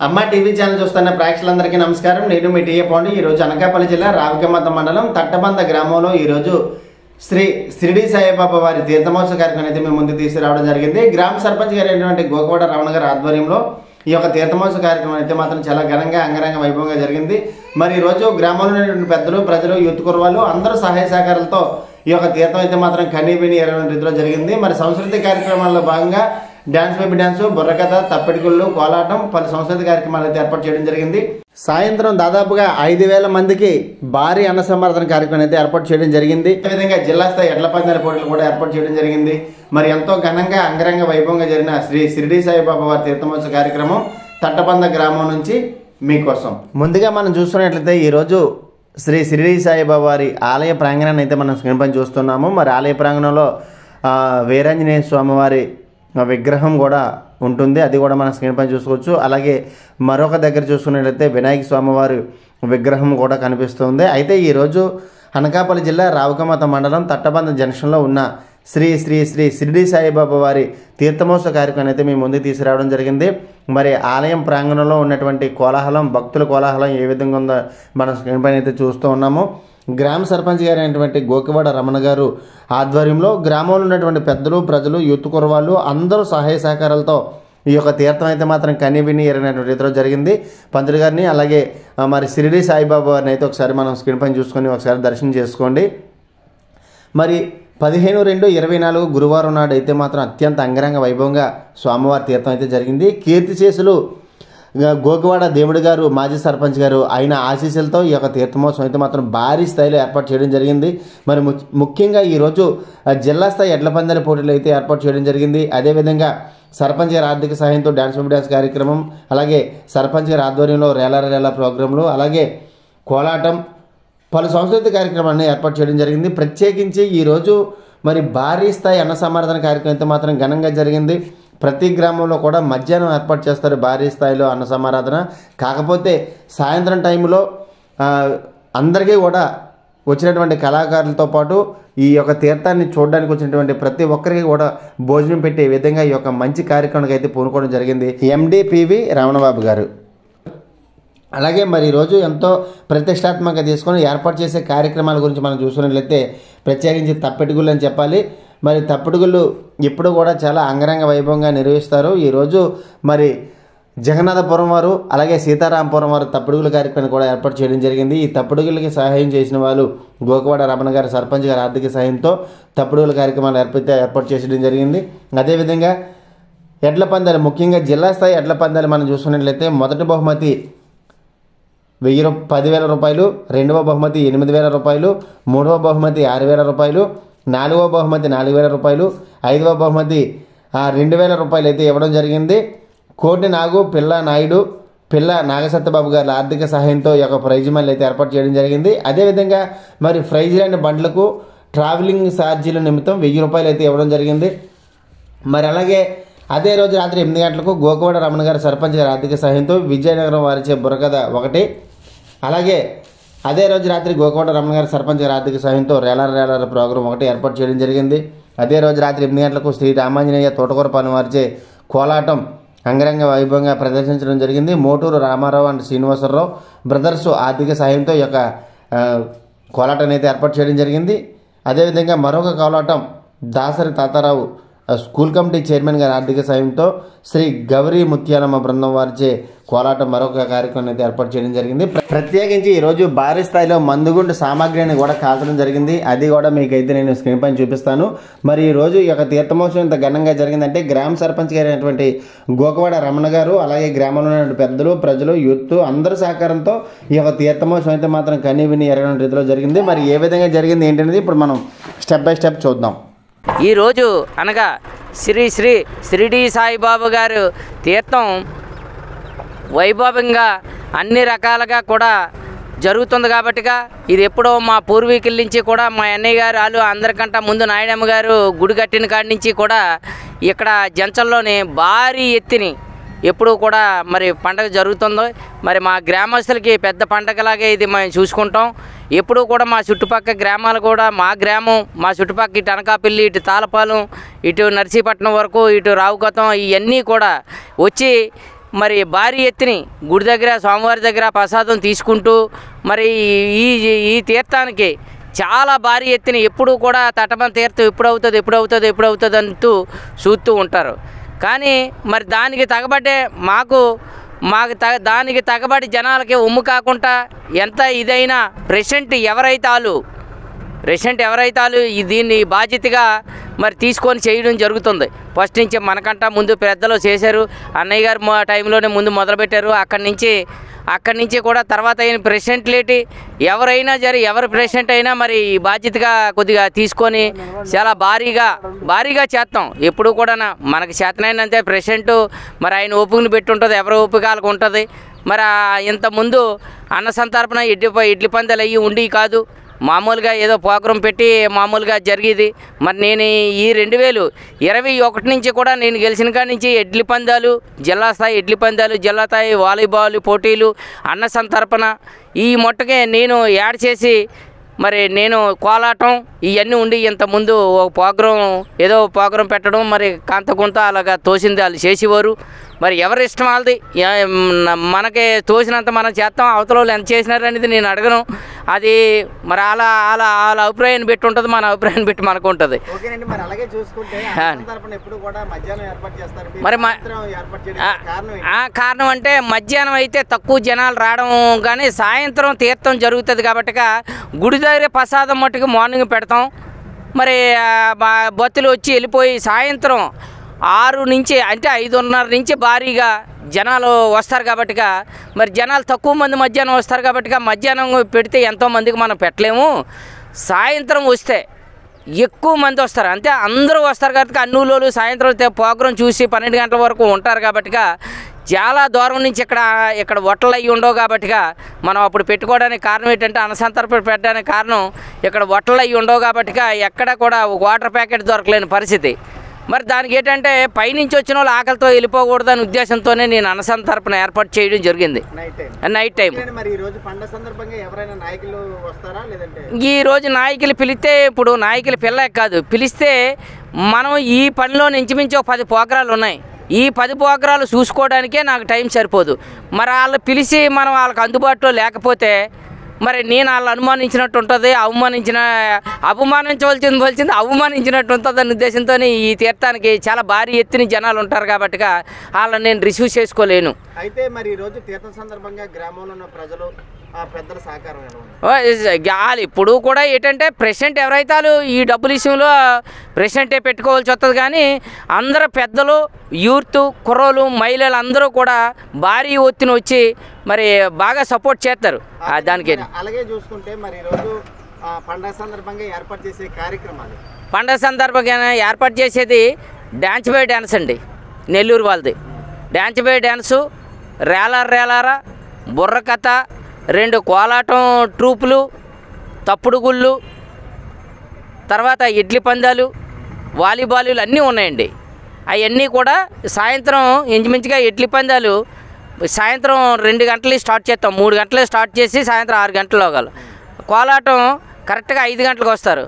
అమ్మ TV channel చూస్తున్న ప్రేక్షకులందరికీ నమస్కారం. నేను మీ టీఏ పాండు. ఈరోజు అనకాపల్లి జిల్లా రావికమత మండలం తట్టబంద గ్రామంలో ఈరోజు శ్రీ షిరిడి సాయిబాబా వారి తీర్థమోత్సవ కార్యక్రమం అయితే మేము ముందుకు తీసుకురావడం జరిగింది. గ్రామ సర్పంచ్ గారు అయినటువంటి గోకవాడ రమణ గారి ఆధ్వర్యంలో ఈ యొక్క తీర్థమోత్సవ కార్యక్రమం అయితే మాత్రం చాలా ఘనంగా అంగరంగ వైభవంగా జరిగింది. మరి ఈరోజు గ్రామంలో ఉన్నటువంటి పెద్దలు, ప్రజలు, యూత్ కుర్రవాళ్ళు అందరూ సహాయ సహకారాలతో ఈ యొక్క తీర్థం అయితే మాత్రం కనీవిని ఎరగని రీతిలో జరిగింది. మరి సంస్కృతి కార్యక్రమాల్లో భాగంగా డాన్స్, బేబీ డాన్స్, బుర్రకథ, తప్పెటిగుళ్ళు, కోలాటం, పలు సంస్కృతి కార్యక్రమాలు అయితే ఏర్పాటు చేయడం జరిగింది. సాయంత్రం దాదాపుగా 5,000 మందికి భారీ అన్న సంవర్ధన కార్యక్రమం అయితే ఏర్పాటు చేయడం జరిగింది. అదేవిధంగా జిల్లా స్థాయి ఎడ్ల పందాల పోటీలు కూడా ఏర్పాటు చేయడం జరిగింది. మరి ఎంతో ఘనంగా అంగరంగ వైభవంగా జరిగిన శ్రీ షిరిడి సాయిబాబా వారి తీర్థమోత్సవ కార్యక్రమం తట్టబంద గ్రామం నుంచి మీకోసం. ముందుగా మనం చూస్తున్నట్లయితే ఈరోజు శ్రీ షిరిడి సాయిబాబా వారి ఆలయ ప్రాంగణాన్ని అయితే మనం స్క్రీన్ పైన చూస్తున్నాము. మరి ఆలయ ప్రాంగణంలో వీరాంజనేయ స్వామివారి విగ్రహం కూడా ఉంటుంది, అది కూడా మనం స్క్రీన్ పైన చూసుకోవచ్చు. అలాగే మరొక దగ్గర చూసుకున్నట్లయితే వినాయక స్వామివారి విగ్రహం కూడా కనిపిస్తుంది. అయితే ఈరోజు అనకాపల్లి జిల్లా రావికమత మండలం తట్టబంద జంక్షన్లో ఉన్న శ్రీ శ్రీ శ్రీ షిరిడి సాయిబాబా వారి తీర్థమోత్సవ కార్యక్రమం అయితే మేము ముందుకు తీసుకురావడం జరిగింది. మరి ఆలయం ప్రాంగణంలో ఉన్నటువంటి కోలాహలం, భక్తుల కోలాహలం ఏ విధంగా ఉందో మనం స్క్రీన్ పైన అయితే చూస్తూ ఉన్నాము. గ్రామ సర్పంచ్ గారు అయినటువంటి గోకవాడ రమణ గారు ఆధ్వర్యంలో గ్రామంలో ఉన్నటువంటి పెద్దలు, ప్రజలు, యూత్ కుర్రవాళ్ళు అందరూ సహాయ సహకారాలతో ఈ యొక్క తీర్థం అయితే మాత్రం కనీవిని ఎరగినటువంటి రీతిలో జరిగింది. పంతులు గారిని అలాగే మరి షిరిడి సాయిబాబా వారిని అయితే ఒకసారి మనం స్క్రీన్ పైన చూసుకొని ఒకసారి దర్శనం చేసుకోండి. మరి 15/2/24 గురువారం నాడు అయితే మాత్రం అత్యంత అంగరంగ వైభవంగా స్వామివారి తీర్థం అయితే జరిగింది. కీర్తిశేషులు గోకవాడ దేవుడు గారు, మాజీ సర్పంచ్ గారు ఆయన ఆశీస్సులతో ఈ యొక్క తీర్థమోత్సవం అయితే మాత్రం భారీ స్థాయిలో ఏర్పాటు చేయడం జరిగింది. మరి ముఖ్యంగా ఈరోజు జిల్లా స్థాయి ఎడ్ల పందాల పోటీలు అయితే ఏర్పాటు చేయడం జరిగింది. అదేవిధంగా సర్పంచ్ గారి ఆర్థిక సహాయంతో డాన్స్ బేబీ డాన్స్ కార్యక్రమం, అలాగే సర్పంచ్ గారి ఆధ్వర్యంలో రేలా ప్రోగ్రాంలు, అలాగే కోలాటం, పలు సంస్కృతి కార్యక్రమాలను ఏర్పాటు చేయడం జరిగింది. ప్రత్యేకించి ఈరోజు మరి భారీ స్థాయి అన్న సంవర్ధన కార్యక్రమం అయితే మాత్రం ఘనంగా జరిగింది. ప్రతి గ్రామంలో కూడా మధ్యాహ్నం ఏర్పాటు చేస్తారు భారీ స్థాయిలో అన్న సమారాధన. కాకపోతే సాయంత్రం టైంలో అందరికీ కూడా వచ్చినటువంటి కళాకారులతో పాటు ఈ యొక్క తీర్థాన్ని చూడడానికి వచ్చినటువంటి ప్రతి ఒక్కరికి కూడా భోజనం పెట్టే విధంగా ఈ యొక్క మంచి కార్యక్రమానికి అయితే పూనుకోవడం జరిగింది ఎండిపివి రమణబాబు గారు. అలాగే మరి ఈరోజు ఎంతో ప్రతిష్టాత్మకంగా తీసుకొని ఏర్పాటు చేసే కార్యక్రమాల గురించి మనం చూసుకున్నట్లయితే ప్రత్యేకించి తప్పెటిగుళ్ళు అని చెప్పాలి. మరి తప్పెటిగుళ్ళు ఇప్పుడు కూడా చాలా అంగరంగ వైభవంగా నిర్వహిస్తారు. ఈరోజు మరి జగన్నాథపురం వారు అలాగే సీతారాంపురం వారు తప్పెడుగుల కార్యక్రమాన్ని కూడా ఏర్పాటు చేయడం జరిగింది. ఈ తప్పెడుగులకి సహాయం చేసిన వాళ్ళు గోకవాడ రమణ గారు సర్పంచ్ గారి ఆర్థిక సహాయంతో తప్పెడుగుల కార్యక్రమాలు ఏర్పాటు చేయడం జరిగింది. అదేవిధంగా ఎడ్ల పందాలు, ముఖ్యంగా జిల్లా స్థాయి ఎడ్ల పందాలు మనం చూసుకున్నట్లయితే మొదటి బహుమతి 10,000 రూపాయలు, రెండవ బహుమతి 8,000 రూపాయలు, మూడవ బహుమతి 6,000 రూపాయలు, నాలుగవ బహుమతి 4,000 రూపాయలు, ఐదవ బహుమతి 2,000 రూపాయలు అయితే ఇవ్వడం జరిగింది. కోటి నాగు, పిల్ల నాయుడు, పిల్ల నాగసత్యబాబు గారి ఆర్థిక సహాయంతో ఈ యొక్క ప్రైజ్ మనీ అయితే ఏర్పాటు చేయడం జరిగింది. అదేవిధంగా మరి ప్రైజ్ లేని బండ్లకు ట్రావెలింగ్ ఛార్జీల నిమిత్తం 1,000 రూపాయలు అయితే ఇవ్వడం జరిగింది. మరి అలాగే అదే రోజు రాత్రి 8 గంటలకు గోకవాడ రమణ గారి సర్పంచ్ గారి ఆర్థిక సహాయంతో విజయనగరం వారిచే బుర్రకథ 1, అలాగే అదే రోజు రాత్రి గోకవాడ రమణ గారి సర్పంచ్ గారి ఆర్థిక సహాయంతో రేలా ప్రోగ్రాం 1 ఏర్పాటు చేయడం జరిగింది. అదే రోజు రాత్రి 8 గంటలకు శ్రీ రామాంజనేయ తోటకూరపాలెం వారిచే కోలాటం అంగరంగ వైభవంగా ప్రదర్శించడం జరిగింది. మోటూరు రామారావు అండ్ శ్రీనివాసరావు బ్రదర్స్ ఆర్థిక సహాయంతో ఈ యొక్క కోలాటాన్ని అయితే ఏర్పాటు చేయడం జరిగింది. అదేవిధంగా మరొక కోలాటం Dasari Tatarao school committee chairman గారి ఆర్థిక సాయంతో శ్రీ గౌరీ ముత్యాలమ్మ బృందం వారిచే కోలాటం మరొక కార్యక్రమం అయితే ఏర్పాటు చేయడం జరిగింది. ప్రత్యేకించి ఈరోజు భారీ స్థాయిలో మందుగుండు సామాగ్రిని కూడా కాల్చడం జరిగింది. అది కూడా మీకైతే నేను స్క్రీన్ పైన చూపిస్తాను. మరి ఈరోజు ఈ యొక్క తీర్థమోత్సవం ఇంత ఘనంగా జరిగిందంటే గ్రామ సర్పంచ్ గారు అయినటువంటి గోకవాడ రమణ గారు, అలాగే గ్రామంలో ఉన్న పెద్దలు, ప్రజలు, యూత్ అందరి సహకారంతో ఈ యొక్క తీర్థమోత్సవం అయితే మాత్రం కనీవిని ఎరగని రీతిలో జరిగింది. మరి ఏ విధంగా జరిగింది ఏంటనేది ఇప్పుడు మనం స్టెప్ బై స్టెప్ చూద్దాం. ఈరోజు అనగా శ్రీ శ్రీ షిరిడి సాయిబాబా గారు తీర్థం వైభవంగా అన్ని రకాలుగా కూడా జరుగుతుంది. కాబట్టిగా ఇది ఎప్పుడో మా పూర్వీకుల నుంచి కూడా మా అన్నయ్య గారు వాళ్ళు అందరికంటే ముందు నాయనమ్మ గారు గుడి కట్టిన కాడి నుంచి కూడా ఇక్కడ జంచల్లోని భారీ ఎత్తిని ఎప్పుడు కూడా మరి పండగ జరుగుతుందో. మరి మా గ్రామస్తులకి పెద్ద పండగలాగే ఇది మేము చూసుకుంటాం. ఎప్పుడు కూడా మా చుట్టుపక్కల గ్రామాలు కూడా మా గ్రామం, మా చుట్టుపక్కల ఇటు అనకాపల్లి, ఇటు తాళపాలెం, ఇటు నర్సీపట్నం వరకు, ఇటు రావుగతం ఇవన్నీ కూడా వచ్చి మరి భారీ ఎత్తుని గుడి దగ్గర స్వామివారి దగ్గర ప్రసాదం తీసుకుంటూ మరి ఈ ఈ తీర్థానికి చాలా భారీ ఎత్తున ఎప్పుడు కూడా తటబంద తీర్థం ఎప్పుడవుతుంది అంటూ చూస్తూ ఉంటారు. కానీ మరి దానికి తగబట్టే మాకు దానికి తగబడి జనాలకి ఉమ్ము కాకుండా ఎంత ఇదైనా ప్రెసిడెంట్ ఎవరైతే దీన్ని బాధ్యతగా మరి తీసుకొని చేయడం జరుగుతుంది. ఫస్ట్ నుంచి మనకంటా ముందు పెద్దలు చేశారు. అన్నయ్య గారు టైంలోనే ముందు మొదలుపెట్టారు. అక్కడి నుంచి కూడా తర్వాత అయిన ప్రెసిడెంట్ లేటి ఎవరైనా ఎవరి ప్రెసిడెంట్ అయినా మరి బాధ్యతగా కొద్దిగా తీసుకొని చాలా భారీగా చేస్తాం. ఎప్పుడు కూడా మనకి చేతనైనంతే ప్రెసిడెంట్ మరి ఆయన ఓపికను పెట్టి ఉంటుంది, ఎవరి ఓపికలకు ఉంటుంది. మరి ఇంతకుముందు అన్న సంతర్పణ ఇడ్లీ పందాలు అయ్యి ఉండి కాదు, మామూలుగా ఏదో ప్రోగ్రాం పెట్టి మామూలుగా జరిగేది. మరి నేను ఈ 2021 నుంచి కూడా నేను గెలిచిన కాడి నుంచి ఎడ్లి పందాలు, జిల్లా స్థాయి వాలీబాల్ పోటీలు, అన్న సంతర్పణ ఈ మొట్టకే నేను యాడ్ చేసి మరి నేను కోలాటం ఇవన్నీ ఉండి ఇంతకుముందు ఒక ప్రోగ్రాం పెట్టడం మరి కొంత అలాగా తోసింది వాళ్ళు చేసేవారు. మరి ఎవరి ఇష్టం వాళ్ళది, మనకి తోసినంత మనం చేస్తాం. అవతల వాళ్ళు ఎంత చేసినారనేది నేను అడగను. అది మరి వాళ్ళ అభిప్రాయాన్ని పెట్టి ఉంటుంది, మన అభిప్రాయాన్ని పెట్టి మనకు ఉంటుంది. మరి కారణం అంటే మధ్యాహ్నం అయితే తక్కువ జనాలు రావడం, కానీ సాయంత్రం తీర్థం జరుగుతుంది కాబట్టి గుడి దగ్గర ప్రసాదం మట్టుకు మార్నింగ్ పెడతాం. మరి భక్తులు వచ్చి వెళ్ళిపోయి సాయంత్రం 6 నుంచి అంటే 5:30 నుంచి భారీగా జనాలు వస్తారు కాబట్టి మరి జనాలు తక్కువ మంది మధ్యాహ్నం వస్తారు కాబట్టి మధ్యాహ్నం పెడితే ఎంతోమందికి మనం పెట్టలేము. సాయంత్రం వస్తే ఎక్కువ మంది వస్తారు, అంతే అందరూ వస్తారు కాబట్టి అన్ని ఊళ్ళోళ్ళు సాయంత్రం ప్రోగ్రాం చూసి 12 గంటల వరకు ఉంటారు కాబట్టి చాలా దూరం నుంచి ఇక్కడ వట్టలు అయ్యి ఉండవు కాబట్టి మనం అప్పుడు పెట్టుకోవడానికి కారణం ఏంటంటే అన్నసంతర్పణ పెట్టడానికి కారణం ఇక్కడ వట్టలు అయ్యి ఉండవు కాబట్టి ఎక్కడ కూడా వాటర్ ప్యాకెట్ దొరకలేని పరిస్థితి. మరి దానికి ఏంటంటే పైనుంచి వచ్చిన వాళ్ళు ఆకలితో వెళ్ళిపోకూడదనే ఉద్దేశంతోనే నేను అన్నసంతర్పణ ఏర్పాటు చేయడం జరిగింది నైట్ టైం. ఈరోజు నాయకులు పిలిస్తే, ఇప్పుడు నాయకులు పిల్లలే కాదు పిలిస్తే మనం ఈ పనిలో ఇంచుమించు 10 ప్రోగ్రాలు ఉన్నాయి. ఈ 10 ప్రోగ్రాలు చూసుకోవడానికే నాకు టైం సరిపోదు. మరి వాళ్ళు పిలిచి మనం వాళ్ళకి అందుబాటులో లేకపోతే మరి నేను వాళ్ళు అనుమానించినట్టు ఉంటుంది, అవమానించినట్టు ఉంటుంది అనే ఉద్దేశంతో ఈ తీర్థానికి చాలా భారీ ఎత్తున జనాలు ఉంటారు కాబట్టి వాళ్ళని నేను రిసీవ్ చేసుకోలేను. అయితే మరి ఈరోజు తీర్థం సందర్భంగా గ్రామంలో ఉన్న ప్రజలు పెద్దల సహకారం ఇప్పుడు కూడా ఏంటంటే ప్రెసిడెంట్ ఎవరైతే ఈ డబ్బుల విషయంలో ప్రెసిడెంటే పెట్టుకోవాల్సి వస్తుంది. కానీ అందరూ పెద్దలు, యూత్, కుర్రోలు, మహిళలు అందరూ కూడా భారీ ఒత్తిడి వచ్చి మరి బాగా సపోర్ట్ చేస్తారు దానికి. అలాగే చూసుకుంటే మరి ఈరోజు పండగ సందర్భంగా ఏర్పాటు చేసే కార్యక్రమాలు, పండగ సందర్భంగా ఏర్పాటు చేసేది డ్యాన్స్ బై డ్యాన్స్ అండి. నెల్లూరు వాళ్ళది డ్యాన్స్ బై డ్యాన్సు, రేలారా, బుర్రకథ, 2 కోలాటం ట్రూపులు, తప్పుడు గుళ్ళు, తర్వాత ఇడ్లీ పందాలు, వాలీబాలు అన్నీ ఉన్నాయండి. అవన్నీ కూడా సాయంత్రం ఇంచుమించుగా ఇడ్లీ పందాలు సాయంత్రం 2 గంటలకి స్టార్ట్ చేస్తాం. 3 గంటలకి స్టార్ట్ చేసి సాయంత్రం 6 గంటల లోగల. కోలాటం కరెక్ట్గా 5 గంటలకు వస్తారు,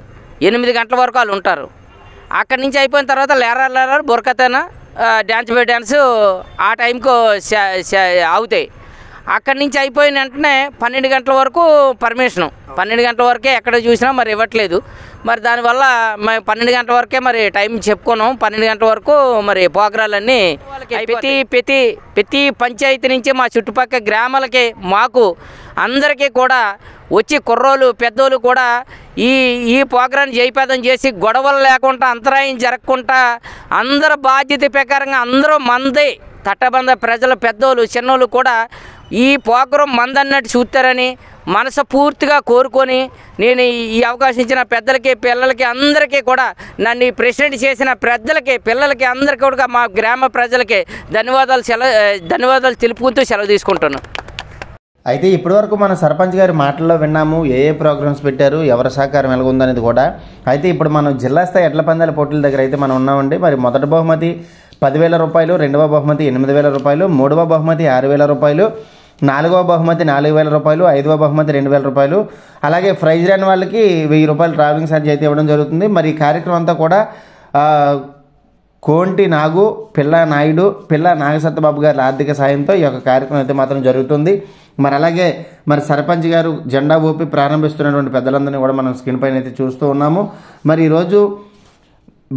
8 గంటల వరకు వాళ్ళు ఉంటారు. అక్కడి నుంచి అయిపోయిన తర్వాత లేరా బుర్రకథన, డ్యాన్స్ బై డ్యాన్స్ ఆ టైంకు అవుతాయి. అక్కడి నుంచి అయిపోయిన వెంటనే 12 గంటల వరకు పర్మిషను. 12 గంటల వరకే ఎక్కడ చూసినా మరి ఇవ్వట్లేదు. మరి దానివల్ల మేము 12 గంటల వరకే మరి టైం చెప్పుకున్నాం. 12 గంటల వరకు మరి ప్రోగ్రాలన్నీ ప్రతి పంచాయతీ నుంచి మా చుట్టుపక్కల గ్రామాలకి మాకు అందరికీ కూడా వచ్చి కుర్రోళ్ళు పెద్దోళ్ళు కూడా ఈ ప్రోగ్రాన్ని జయప్రదం చేసి గొడవలు లేకుండా అంతరాయం జరగకుండా అందరూ బాధ్యత ప్రకారంగా అందరూ మంది తట్టబంద ప్రజల పెద్దోళ్ళు చిన్నోళ్ళు కూడా ఈ ప్రోగ్రాం మందన్నట్టు చూస్తారని మనస్ఫూర్తిగా కోరుకొని నేను ఈ అవకాశం ఇచ్చిన పెద్దలకి, పిల్లలకి అందరికీ కూడా నన్ను ఈ ప్రెసిడెంట్ చేసిన పెద్దలకి, పిల్లలకి అందరికీ కూడా మా గ్రామ ప్రజలకి ధన్యవాదాలు తెలుపుకుంటూ సెలవు తీసుకుంటున్నాను. అయితే ఇప్పటివరకు మన సర్పంచ్ గారి మాటల్లో విన్నాము ఏ ప్రోగ్రామ్స్ పెట్టారు, ఎవరి సహకారం ఎలాగుందనేది కూడా. అయితే ఇప్పుడు మనం జిల్లా స్థాయి ఎడ్ల పందాల పోటీల దగ్గర అయితే మనం ఉన్నామండి. మరి మొదటి బహుమతి 10,000 రూపాయలు, రెండవ బహుమతి 8,000 రూపాయలు, మూడవ బహుమతి 6,000 రూపాయలు, నాలుగవ బహుమతి 4,000 రూపాయలు, ఐదవ బహుమతి 2,000 రూపాయలు, అలాగే ప్రైజ్ రాని వాళ్ళకి 1,000 రూపాయలు ట్రావెలింగ్ ఛార్జ్ అయితే ఇవ్వడం జరుగుతుంది. మరి ఈ కార్యక్రమం అంతా కూడా కోంటి నాగు, పిల్ల నాయుడు, పిల్ల నాగసత్యబాబు గారి ఆర్థిక సాయంతో ఈ యొక్క కార్యక్రమం అయితే మాత్రం జరుగుతుంది. మరి అలాగే మరి సర్పంచ్ గారు జెండా ఊపి ప్రారంభిస్తున్నటువంటి పెద్దలందరినీ కూడా మనం స్క్రీన్ పైన అయితే చూస్తూ ఉన్నాము. మరి ఈరోజు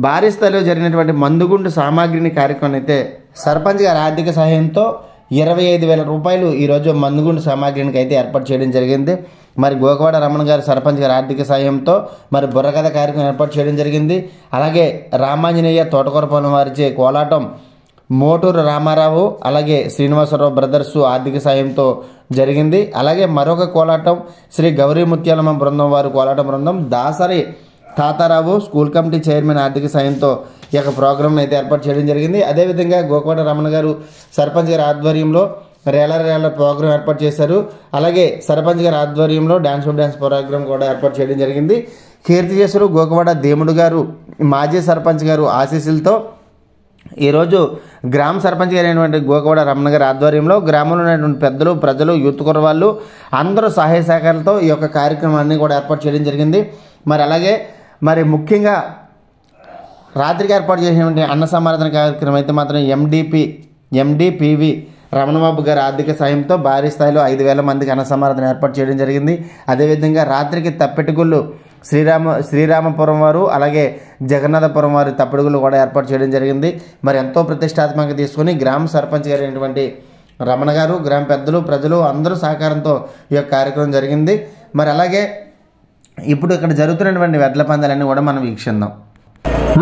భారీ స్థాయిలో జరిగినటువంటి మందుగుండు సామాగ్రిని కార్యక్రమం అయితే సర్పంచ్ గారి ఆర్థిక సహాయంతో 25,000 రూపాయలు ఈరోజు మందుగుండు సామాగ్రికి అయితే ఏర్పాటు చేయడం జరిగింది. మరి గోకవాడ రమణ గారు సర్పంచ్ గారి ఆర్థిక సాయంతో మరి బుర్రకథ కార్యక్రమం ఏర్పాటు చేయడం జరిగింది. అలాగే రామాంజనేయ తోటకూరపాలెం వారిచే కోలాటం, మోటూరు రామారావు అలాగే శ్రీనివాసరావు బ్రదర్స్ ఆర్థిక సాయంతో జరిగింది. అలాగే మరొక కోలాటం శ్రీ గౌరీ ముత్యాలమ్మ బృందం వారు కోలాటం బృందం, Dasari Tatarao school committee chairman ఆర్థిక సాయంతో ఈ యొక్క ప్రోగ్రామ్ని అయితే ఏర్పాటు చేయడం జరిగింది. అదేవిధంగా గోకవాడ రమణ గారు సర్పంచ్ గారి ఆధ్వర్యంలో రేల ప్రోగ్రాం ఏర్పాటు చేశారు. అలాగే సర్పంచ్ గారి ఆధ్వర్యంలో డ్యాన్స్ ప్రోగ్రాం కూడా ఏర్పాటు చేయడం జరిగింది. కీర్తిశేషులు గోకవాడ దేముడు గారు మాజీ సర్పంచ్ గారు ఆశీస్సులతో ఈరోజు గ్రామ సర్పంచ్ గారు అయినటువంటి గోకవాడ రమణ గారి ఆధ్వర్యంలో గ్రామంలో ఉన్నటువంటి పెద్దలు, ప్రజలు, యూత్ కుర్రవాళ్ళు అందరూ సహాయ సహకారాలతో ఈ యొక్క కార్యక్రమాన్ని కూడా ఏర్పాటు చేయడం జరిగింది. మరి అలాగే మరి ముఖ్యంగా రాత్రికి ఏర్పాటు చేసినటువంటి అన్న సమారాధన కార్యక్రమం అయితే మాత్రం ఎండిపివి రమణబాబు గారి ఆర్థిక సాయంతో భారీ స్థాయిలో 5,000 మందికి అన్న సమారాధన ఏర్పాటు చేయడం జరిగింది. అదేవిధంగా రాత్రికి తప్పెటిగుళ్ళు శ్రీరామపురం వారు అలాగే జగన్నాథపురం వారి తప్పెటిగుళ్ళు కూడా ఏర్పాటు చేయడం జరిగింది. మరి ఎంతో ప్రతిష్టాత్మకంగా తీసుకుని గ్రామ సర్పంచ్ గారు అయినటువంటి రమణ గారు, గ్రామ పెద్దలు, ప్రజలు అందరూ సహకారంతో ఈ యొక్క కార్యక్రమం జరిగింది. మరి అలాగే ఇప్పుడు ఇక్కడ జరుగుతున్నటువంటి వెడ్ల పందాలన్నీ కూడా మనం వీక్షిద్దాం.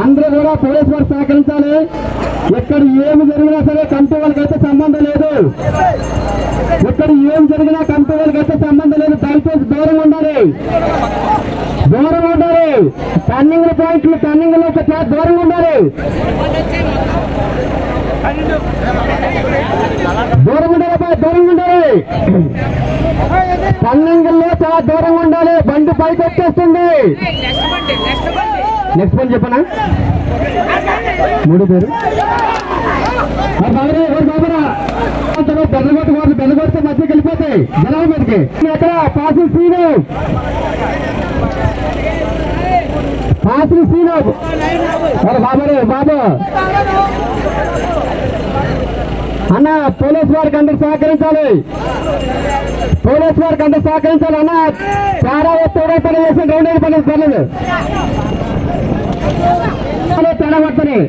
అందరూ కూడా పోలీసు వారు సహకరించాలి. ఎక్కడ ఏమి జరిగినా సరే కమిటీ వాళ్ళకైతే సంబంధం లేదు. ఎక్కడ ఏం జరిగినా కమిటీ వాళ్ళకైతే సంబంధం లేదు. దయచేసి దూరంగా ఉండాలి. టర్నింగ్ పాయింట్లు టర్నింగ్ లో దూరంగా ఉండాలి. దూరంగా ఉండాలి. టర్నింగ్ లో చాలా దూరంగా ఉండాలి. బండి పైకి వచ్చేస్తుంది. నెక్స్ట్ పని చెప్పనా? 3 పేరు బెల్లగొడితే మధ్యకి వెళ్ళిపోతాయి జనాల మీదకి. ఎక్కడ పాసులు సీను బాబు అన్న పోలీసు వారికి అందరూ సహకరించాలి. అన్న చాలా తేడా పని చేసి 2 పని పర్లేదు. తేడా పడుతుంది.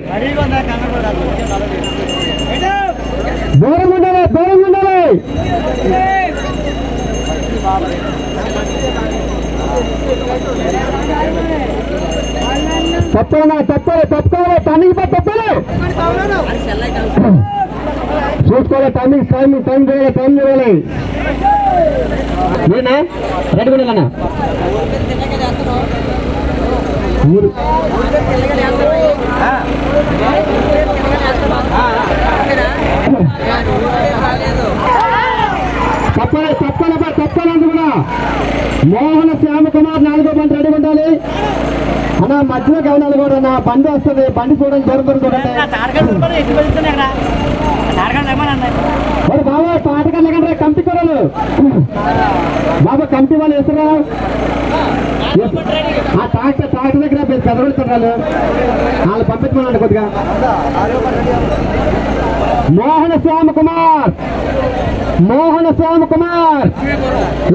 దూరంగా ఉండాలి. తప్పుకోవాలి. టర్నింగ్ తప్పాలి. చూసుకోవాలి. టైం చూడాలి. నేనా రెడీ కూడా తప్పాలి. కూడా మోహన శ్యామకుమార్ 4వ బండి రెడీ ఉండాలి. అన్న మధ్యలో గమనాలు కూడా నా బండి వస్తుంది. బండి చూడండి బాబా పాటగాళ్ళ కమిటీ కూరలు బాబా కమిటీ వాళ్ళు వేస్తారా? ఆ ట్రాక్టర్ దగ్గర పెద్దగొడుతున్నారు. వాళ్ళు పంపించమన్నాడు కొద్దిగా. మోహన శ్యామ కుమార్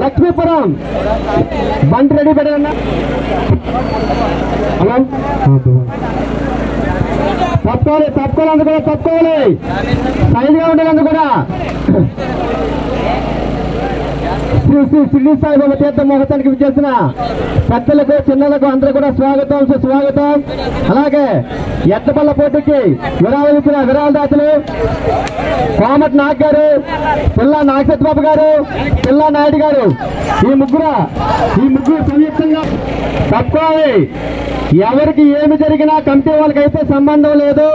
లక్ష్మీపురం బండి రెడీ పెట్టారన్నా. హలో తప్పుకోవాలి. సైడ్గా ఉండాలి. కూడా శ్రీ షిరిడి సాయిబాబా తీర్థ మహోత్సవానికి విచ్చేసిన పెద్దలకు, చిన్నలకు అందరూ కూడా స్వాగతం. అలాగే ఎత్తపల్ల పోటీకి విరాళం ఇచ్చిన విరాళదాతలు కోమటి నాగ్ గారు, పిల్ల నాగసత్యబాబు గారు, పిల్ల నాయుడు గారు, ఈ ముగ్గురు సంయుక్తంగా తప్పుకోవాలి. ఎవరికి ఏమి జరిగినా కమిటీ వాళ్ళకైతే సంబంధం లేదు.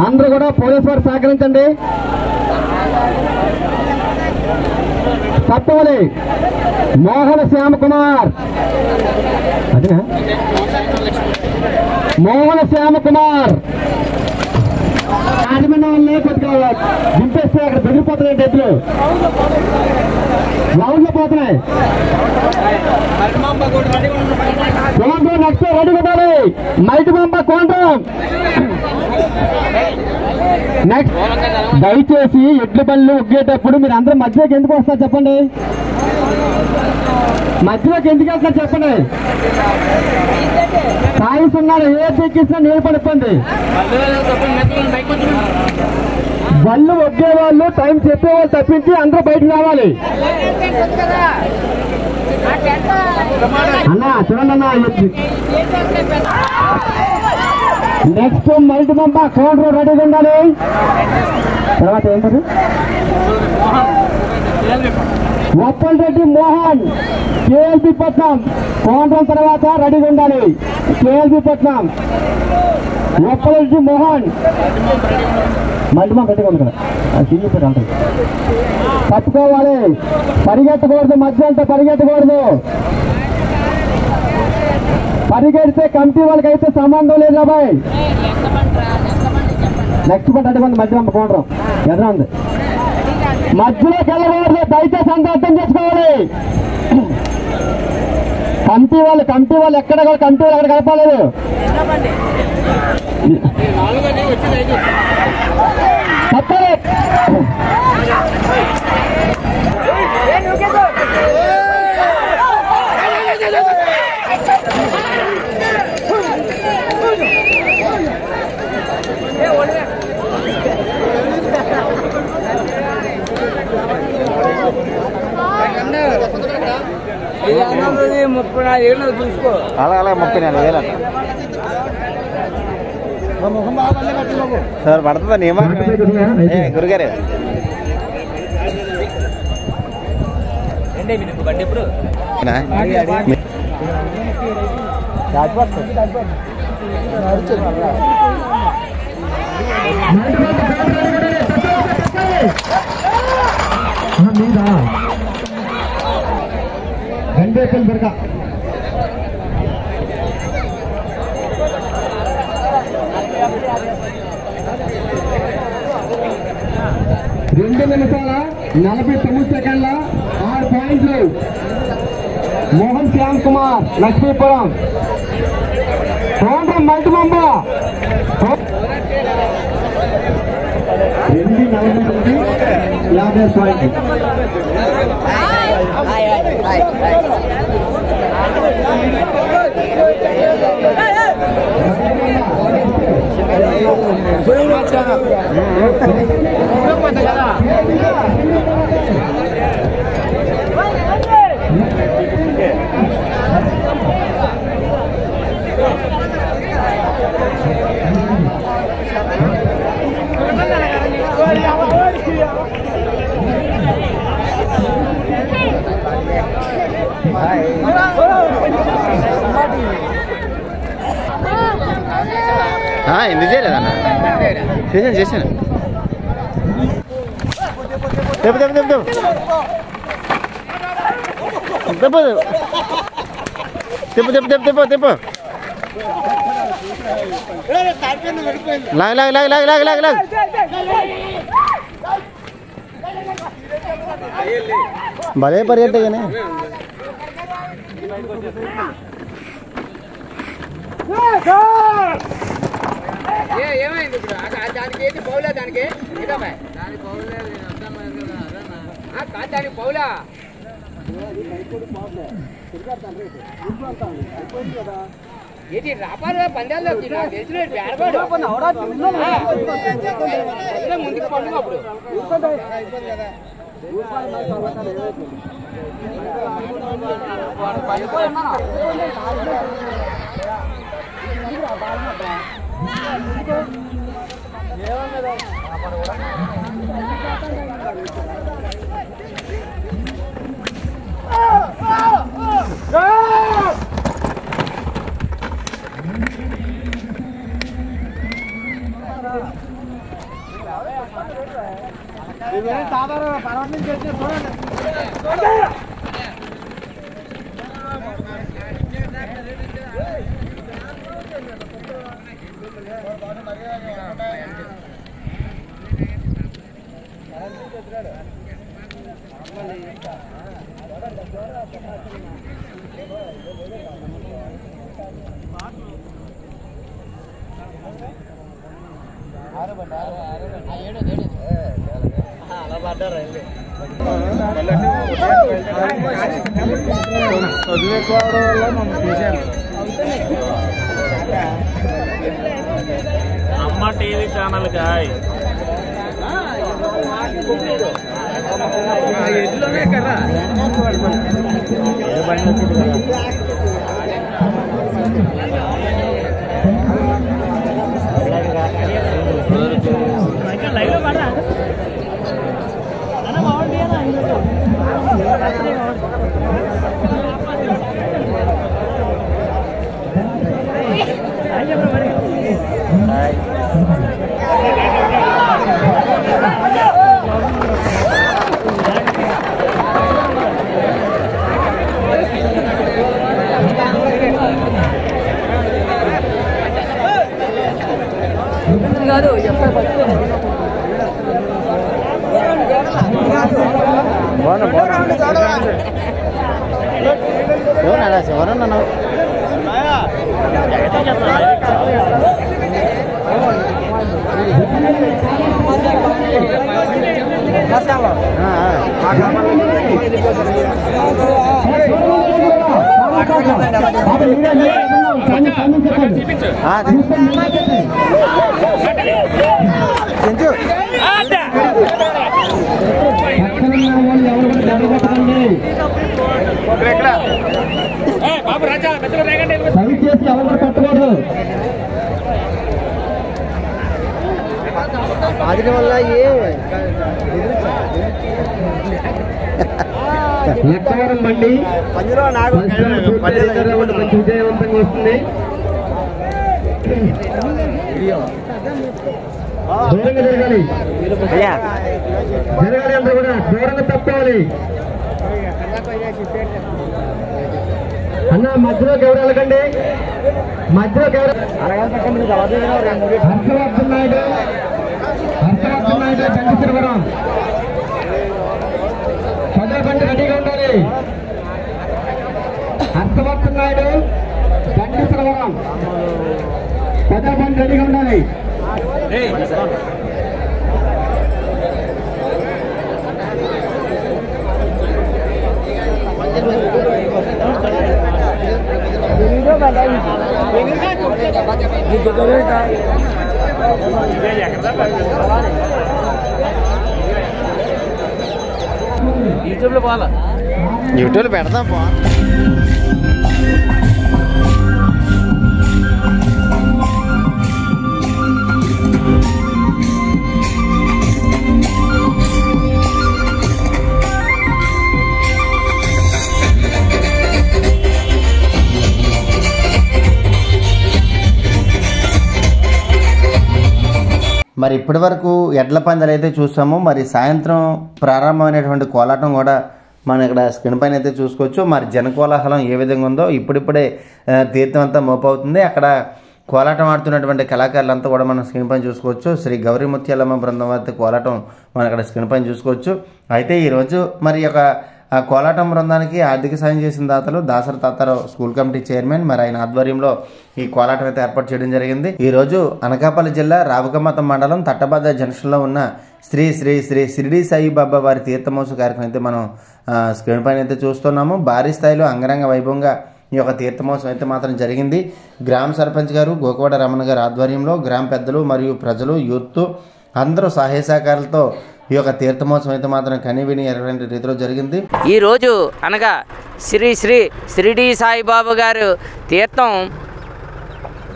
అందరూ కూడా పోలీసు వారు సహకరించండి. తప్పవాలి. మోహన శ్యామ కుమార్ రాజమండ్రి కొద్దిగా దింపేస్తే అక్కడ బెదిరిపోతున్నాయి. డబ్బులు లౌడ్లో పోతున్నాయి. నెక్స్ట్ రెడీ ఉండాలి. మైటి పంప కోండ్రం. నెక్స్ట్ దయచేసి ఎడ్ల బండ్లు ఉగ్గేటప్పుడు మీరు అందరూ మధ్యలోకి ఎందుకు వస్తారు చెప్పండి. మధ్యలోకి ఎందుకు వెళ్తారు చెప్పండి. సాయిస్ ఉన్నారు, ఏ ఎక్కిస్తున్నా నీరు పడిపోండి. బళ్ళు ఒగ్గే వాళ్ళు టైం చెప్పేవాళ్ళు తప్పించి అందరూ బయటకు రావాలి. అన్నా చూడండి అన్నా. నెక్స్ట్ మల్టి పంప కౌంటర్ రెడీగా ఉండాలి. తర్వాత ఏంటది వప్పల్ రెడ్డి మోహన్ కేఎల్బి పట్నం కౌంటర్ తర్వాత రెడీగా ఉండాలి. కేఎల్బి పట్నం వప్పల్ రెడ్డి మోహన్ మల్టి పంప రెడీగా ఉంది కదా అంటే తప్పుకోవాలి. పరిగెత్తకూడదు, మధ్య అంతా పరిగెత్తకూడదు. పరిగెడితే కమిటీ వాళ్ళకైతే సంబంధం లేదు అబ్బాయి. నెక్స్ట్ పంట అంటే మధ్య పంప కౌంటర్ ఎదురు ఉంది. మధ్యలోకి వెళ్ళకూడదు, దయచేసి అంతా అర్థం చేసుకోవాలి. కమిటీ వాళ్ళు ఎక్కడ కమిటీ వాళ్ళు అక్కడ కలపాలేదు. తప్పలే. చూసుకో అలా 34,000 సార్ పడుతుందా నియమా గురుగారు. బండి ఎప్పుడు గండేపల్లి బెరక 2 నిమిషాల 49 సెకండ్ల 6 పాయింట్లు. మోహన్ శ్యామ్ కుమార్ లక్ష్మీపురం కౌంటర్ మల్టి పంప 2:49 50 పాయింట్లు. ఎందుకు చేయలేదన్న? చేశాను. తెప్పు లాగ్ భలే పరిగెట్టగానే ఏమైంది ఇప్పుడు? దానికి ఏంటి పౌలా? దానికి దానికి పౌలా ఏంటి రాపారు పందాల్లో తెలిసిన ముందుకు పండుగ అప్పుడు అమ్మ టీవీ ఛానల్ కాయ్ కదా లెక్కవరం బండి మంచి విజయవంతంగా వస్తుంది. దూరంగా జరగాలి, జరగాలి అంతా కూడా దూరంగా తప్పాలి. అన్న మధ్యలోకి ఎవరు వెళ్ళకండి, మధ్యలోకి ఎవరు. హర్షవర్ధన్ నాయుడు, హర్షవర్ధన్ నాయుడు గండిశ్వరం పదవ బండి రెడీగా ఉండాలి. హర్షవర్ధన్ నాయుడు గండిశ్వరం పదవ బండి రెడీగా ఉండాలి. యూట్యూబ్లో పెడదాం పో. మరి ఇప్పటి వరకు ఎడ్ల పందాలు అయితే చూసాము. మరి సాయంత్రం ప్రారంభమైనటువంటి కోలాటం కూడా మనం ఇక్కడ స్క్రీన్ పైన అయితే చూసుకోవచ్చు. మరి జనకోలాహలం ఏ విధంగా ఉందో ఇప్పుడిప్పుడే తీర్థం అంతా మోపవుతుంది. అక్కడ కోలాటం ఆడుతున్నటువంటి కళాకారులంతా కూడా మనం స్క్రీన్ పైన చూసుకోవచ్చు. శ్రీ గౌరీ ముత్యాలమ్మ బృందం వారి కోలాటం మనం ఇక్కడ స్క్రీన్ పైన చూసుకోవచ్చు. అయితే ఈరోజు మరి ఒక కోలాటం బృందానికి ఆర్థిక సాయం చేసిన దాతలు Dasari Tatarao school committee chairman, మరి ఆయన ఆధ్వర్యంలో ఈ కోలాటం అయితే ఏర్పాటు చేయడం జరిగింది. ఈరోజు అనకాపల్లి జిల్లా రావుకమ్మతం మండలం తట్టబద్ద జంక్షన్లో ఉన్న శ్రీ శ్రీ శ్రీ షిరిడి సాయిబాబా వారి తీర్థమోత్సవ కార్యక్రమం అయితే మనం స్క్రీన్ పైన అయితే చూస్తున్నాము. భారీ స్థాయిలో అంగరంగ వైభవంగా ఈ యొక్క తీర్థమోత్సవం అయితే మాత్రం జరిగింది. గ్రామ సర్పంచ్ గారు గోకవాడ రమణ గారి ఆధ్వర్యంలో గ్రామ పెద్దలు మరియు ప్రజలు యూత్ అందరూ సహాయ సహకారాలతో ఈ యొక్క తీర్థమోత్సవం అయితే మాత్రం కనివిని ఎటువంటి రీతిలో జరిగింది. ఈరోజు అనగా శ్రీ శ్రీ షిరిడి సాయిబాబా గారు తీర్థం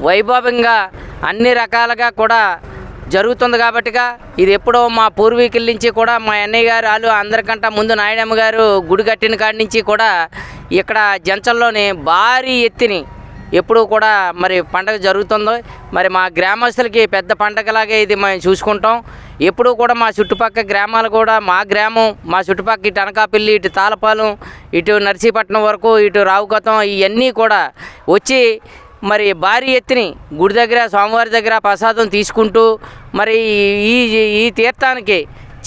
వైభవంగా అన్ని రకాలుగా కూడా జరుగుతుంది కాబట్టిగా ఇది ఎప్పుడో మా పూర్వీకుల నుంచి కూడా మా అన్నయ్య గారు వాళ్ళు అందరికంటే ముందు నాయుడమ్మ గారు గుడి కట్టిన కాడి నుంచి కూడా ఇక్కడ జంచల్లోని భారీ ఎత్తిని ఎప్పుడు కూడా మరి పండగ జరుగుతుందో మరి మా గ్రామస్తులకి పెద్ద పండగలాగే ఇది మేము చూసుకుంటాం. ఎప్పుడూ కూడా మా చుట్టుపక్కల గ్రామాలు కూడా మా గ్రామం మా చుట్టుపక్కల ఇటు అనకాపల్లి ఇటు తాళపాలెం ఇటు నర్సీపట్నం వరకు ఇటు రావుకతం ఇవన్నీ కూడా వచ్చి మరి భారీ ఎత్తుని గుడి దగ్గర స్వామివారి దగ్గర ప్రసాదం తీసుకుంటూ మరి ఈ తీర్థానికి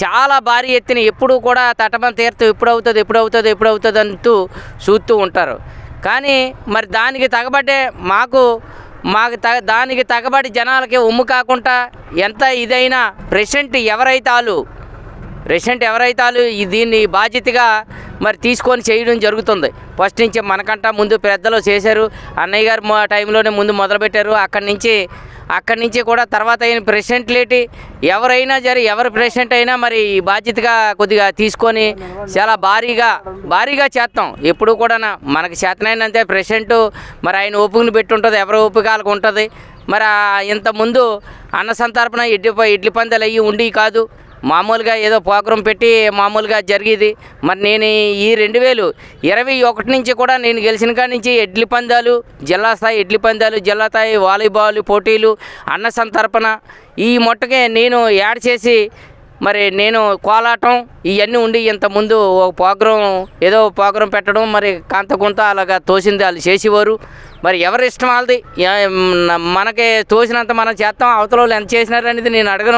చాలా భారీ ఎత్తుని ఎప్పుడూ కూడా తటబం తీర్థం ఎప్పుడు అవుతుంది అంటూ చూస్తూ ఉంటారు. కానీ మరి దానికి తగబడ్డే దానికి తగబడి జనాలకి ఉమ్ము కాకుండా ఎంత ఇదైనా ప్రెసిడెంట్ ఎవరైతే దీన్ని బాధ్యతగా మరి తీసుకొని చేయడం జరుగుతుంది. ఫస్ట్ నుంచి మనకంటా ముందు పెద్దలు చేశారు. అన్నయ్య గారు టైంలోనే ముందు మొదలుపెట్టారు. అక్కడి నుంచి కూడా తర్వాత అయిన ప్రెసిడెంట్లేటి ఎవరైనా ఎవరు ప్రెసిడెంట్ అయినా మరి ఈ బాధ్యతగా కొద్దిగా తీసుకొని చాలా భారీగా చేస్తాం. ఎప్పుడు కూడా మనకి చేతనైనంతే ప్రెసిడెంట్ మరి ఆయన ఓపికను పెట్టి ఉంటుంది, ఎవరి ఓపికలకు ఉంటుంది. మరి ఇంతకుముందు అన్న సంతర్పణ ఇడ్లీ పందాలు అయ్యి ఉండి కాదు, మామూలుగా ఏదో ప్రోగ్రాం పెట్టి మామూలుగా జరిగేది. మరి నేను ఈ 2021 నుంచి కూడా నేను గెలిచిన కాడి నుంచి ఎడ్లి పందాలు, జిల్లా స్థాయి ఎడ్లి పందాలు, జిల్లా స్థాయి వాలీబాల్ పోటీలు, అన్న సంతర్పణ ఈ మొట్టకే నేను యాడ్ చేసి మరి నేను కోలాటం ఇవన్నీ ఉండి ఇంతకుముందు ఒక ప్రోగ్రాం పెట్టడం మరి కొంత అలాగా తోసింది వాళ్ళు చేసేవారు. మరి ఎవరి ఇష్టం వాళ్ళది, మనకి తోసినంత మనం చేస్తాం. అవతల వాళ్ళు ఎంత చేసినారు అనేది నేను అడగను.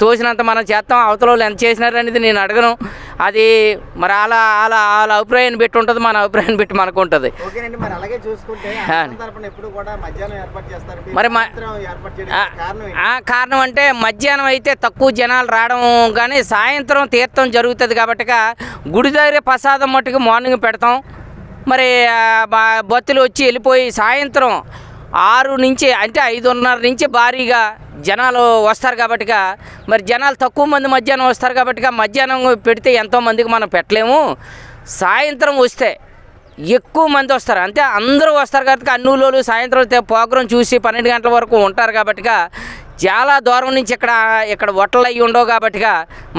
తోసినంత మనం చేస్తాం. అవతల వాళ్ళు ఎంత చేసినారు అనేది నేను అడగను. అది మరి వాళ్ళ అభిప్రాయాన్ని పెట్టి ఉంటుంది, మన అభిప్రాయాన్ని పెట్టి మనకు ఉంటుంది. మరి కారణం అంటే మధ్యాహ్నం అయితే తక్కువ జనాలు రావడం, కానీ సాయంత్రం తీర్థం జరుగుతుంది కాబట్టి గుడి దగ్గర ప్రసాదం మట్టుకు మార్నింగ్ పెడతాం. మరి భక్తులు వచ్చి వెళ్ళిపోయి సాయంత్రం 6 నుంచి అంటే 5:30 నుంచి భారీగా జనాలు వస్తారు కాబట్టి మరి జనాలు తక్కువ మంది మధ్యాహ్నం వస్తారు కాబట్టి మధ్యాహ్నం పెడితే ఎంతోమందికి మనం పెట్టలేము. సాయంత్రం వస్తే ఎక్కువ మంది వస్తారు, అంతే అందరూ వస్తారు కాబట్టి అన్నూలోలు సాయంత్రం ప్రోగ్రాం చూసి 12 గంటల వరకు ఉంటారు కాబట్టి చాలా దూరం నుంచి ఇక్కడ వట్టలు అయ్యి ఉండవు కాబట్టి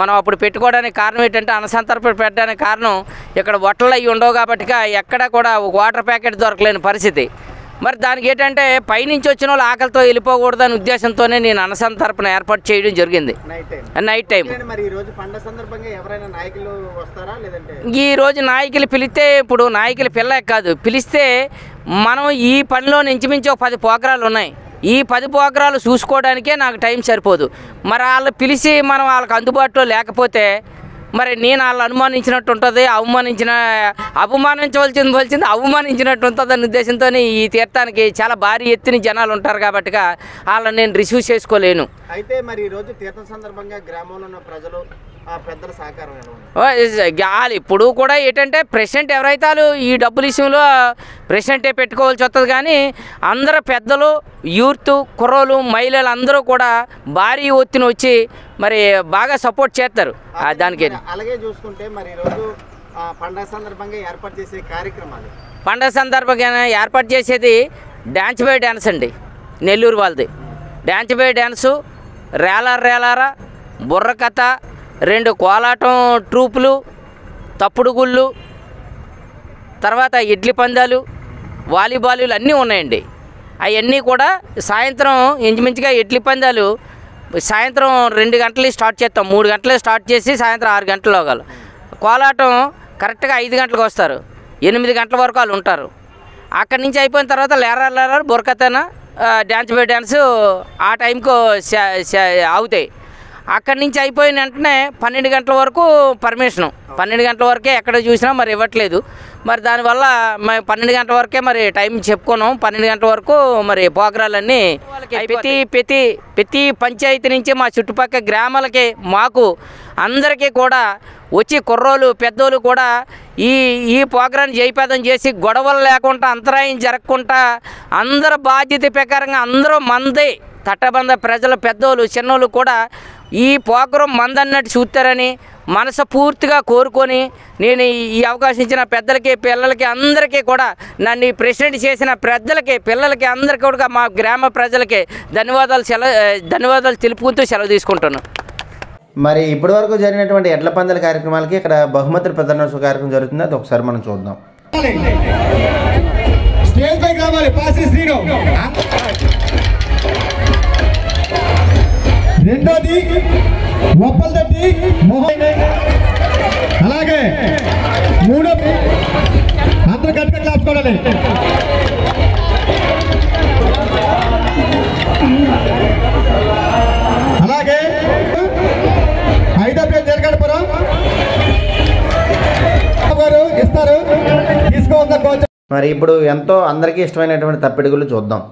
మనం అప్పుడు పెట్టుకోవడానికి కారణం ఏంటంటే అన్నసంతర్పణ పెట్టడానికి కారణం ఇక్కడ వట్టలు అయ్యి ఉండవు కాబట్టి ఎక్కడ కూడా ఒక వాటర్ ప్యాకెట్ దొరకలేని పరిస్థితి. మరి దానికి ఏంటంటే పైనుంచి వచ్చిన వాళ్ళు ఆకలితో వెళ్ళిపోకూడదని ఉద్దేశంతోనే నేను అన్నసంతర్పణ ఏర్పాటు చేయడం జరిగింది నైట్ టైం. ఈరోజు నాయకులు పిలిస్తే, ఇప్పుడు నాయకులు పిలిస్తే మనం ఈ పనిలో ఇంచుమించు 10 ప్రోగ్రాలు ఉన్నాయి. ఈ 10 ప్రోగ్రాలు చూసుకోవడానికే నాకు టైం సరిపోదు. మరి వాళ్ళు పిలిచి మనం వాళ్ళకి అందుబాటులో లేకపోతే మరి నేను వాళ్ళు అనుమానించినట్టు ఉంటుంది, అవమానించినట్టు ఉంటుంది అనే ఉద్దేశంతో ఈ తీర్థానికి చాలా భారీ ఎత్తున జనాలు ఉంటారు కాబట్టి వాళ్ళని నేను రిసీవ్ చేసుకోలేను. అయితే మరి ఈరోజు తీర్థం సందర్భంగా గ్రామంలో ఉన్న ప్రజలు పెద్దల సహకారం ఇప్పుడు కూడా ఏంటంటే ప్రెసిడెంట్ ఎవరైతే ఈ డబ్బుల విషయంలో ప్రెసిడెంటే పెట్టుకోవాల్సి వస్తుంది, కానీ అందరూ పెద్దలు, యూత్, కుర్రోలు, మహిళలు అందరూ కూడా భారీ ఒత్తిన వచ్చి మరి బాగా సపోర్ట్ చేస్తారు దానికి. అలాగే చూసుకుంటే మరి ఈరోజు పండగ సందర్భంగా ఏర్పాటు చేసే కార్యక్రమాలు, పండగ సందర్భంగా ఏర్పాటు చేసేది డ్యాన్స్ బై డ్యాన్స్ అండి. నెల్లూరు వాళ్ళది డ్యాన్స్ బై డ్యాన్సు, రేలారా, బుర్రకథ, 2 కోలాటం ట్రూపులు, తప్పుడు గుళ్ళు, తర్వాత ఇడ్లీ పందాలు, వాలీబాలు అన్నీ ఉన్నాయండి. అవన్నీ కూడా సాయంత్రం ఇంచుమించుగా ఇడ్లీ పందాలు సాయంత్రం 2 గంటలు స్టార్ట్ చేస్తాం, 3 గంటలు స్టార్ట్ చేసి సాయంత్రం 6 గంటలు అవ్వాలి. కోలాటం కరెక్ట్గా 5 గంటలకు వస్తారు, 8 గంటల వరకు వాళ్ళు ఉంటారు. అక్కడి నుంచి అయిపోయిన తర్వాత లేరా బుర్రకథన, డ్యాన్స్ బై డ్యాన్స్ ఆ టైంకు అవుతాయి. అక్కడి నుంచి అయిపోయిన వెంటనే 12 గంటల వరకు పర్మిషను. 12 గంటల వరకే ఎక్కడ చూసినా మరి ఇవ్వట్లేదు. మరి దానివల్ల మేము 12 గంటల వరకే మరి టైం చెప్పుకున్నాం. 12 గంటల వరకు మరి ప్రోగ్రాలన్నీ ప్రతి పంచాయతీ నుంచి మా చుట్టుపక్కల గ్రామాలకి మాకు అందరికీ కూడా వచ్చి కుర్రోళ్ళు పెద్దోళ్ళు కూడా ఈ ప్రోగ్రాన్ని జయప్రదం చేసి గొడవలు లేకుండా అంతరాయం జరగకుండా అందరూ బాధ్యత ప్రకారంగా అందరూ మంది తట్టబంద ప్రజలు పెద్దోళ్ళు చిన్నోళ్ళు కూడా ఈ ప్రోగ్రాం మందన్నట్టు చూస్తారని మనస్ఫూర్తిగా కోరుకొని నేను ఈ అవకాశం ఇచ్చిన పెద్దలకి, పిల్లలకి అందరికీ కూడా నన్ను ప్రెసిడెంట్ చేసిన పెద్దలకి, పిల్లలకి అందరికీ కూడా మా గ్రామ ప్రజలకి ధన్యవాదాలు తెలుపుకుంటూ సెలవు తీసుకుంటాను. మరి ఇప్పటి వరకు జరిగినటువంటి ఎడ్ల పందాల కార్యక్రమాలకి ఇక్కడ బహుమతుల ప్రదర్శన కార్యక్రమం జరుగుతుంది, అది ఒకసారి మనం చూద్దాం. రెండోది ఒప్పల్దెట్టి మోహన్, అలాగే మూడో అందరూ గట్టిగా క్లాస్ కొడాలి. అలాగే ఐదో పేరు జరగడపురం గారు ఇస్తారు, తీసుకోవద్దా కోచ్. మరి ఇప్పుడు ఎంతో అందరికీ ఇష్టమైనటువంటి తప్పిడుగులు చూద్దాం.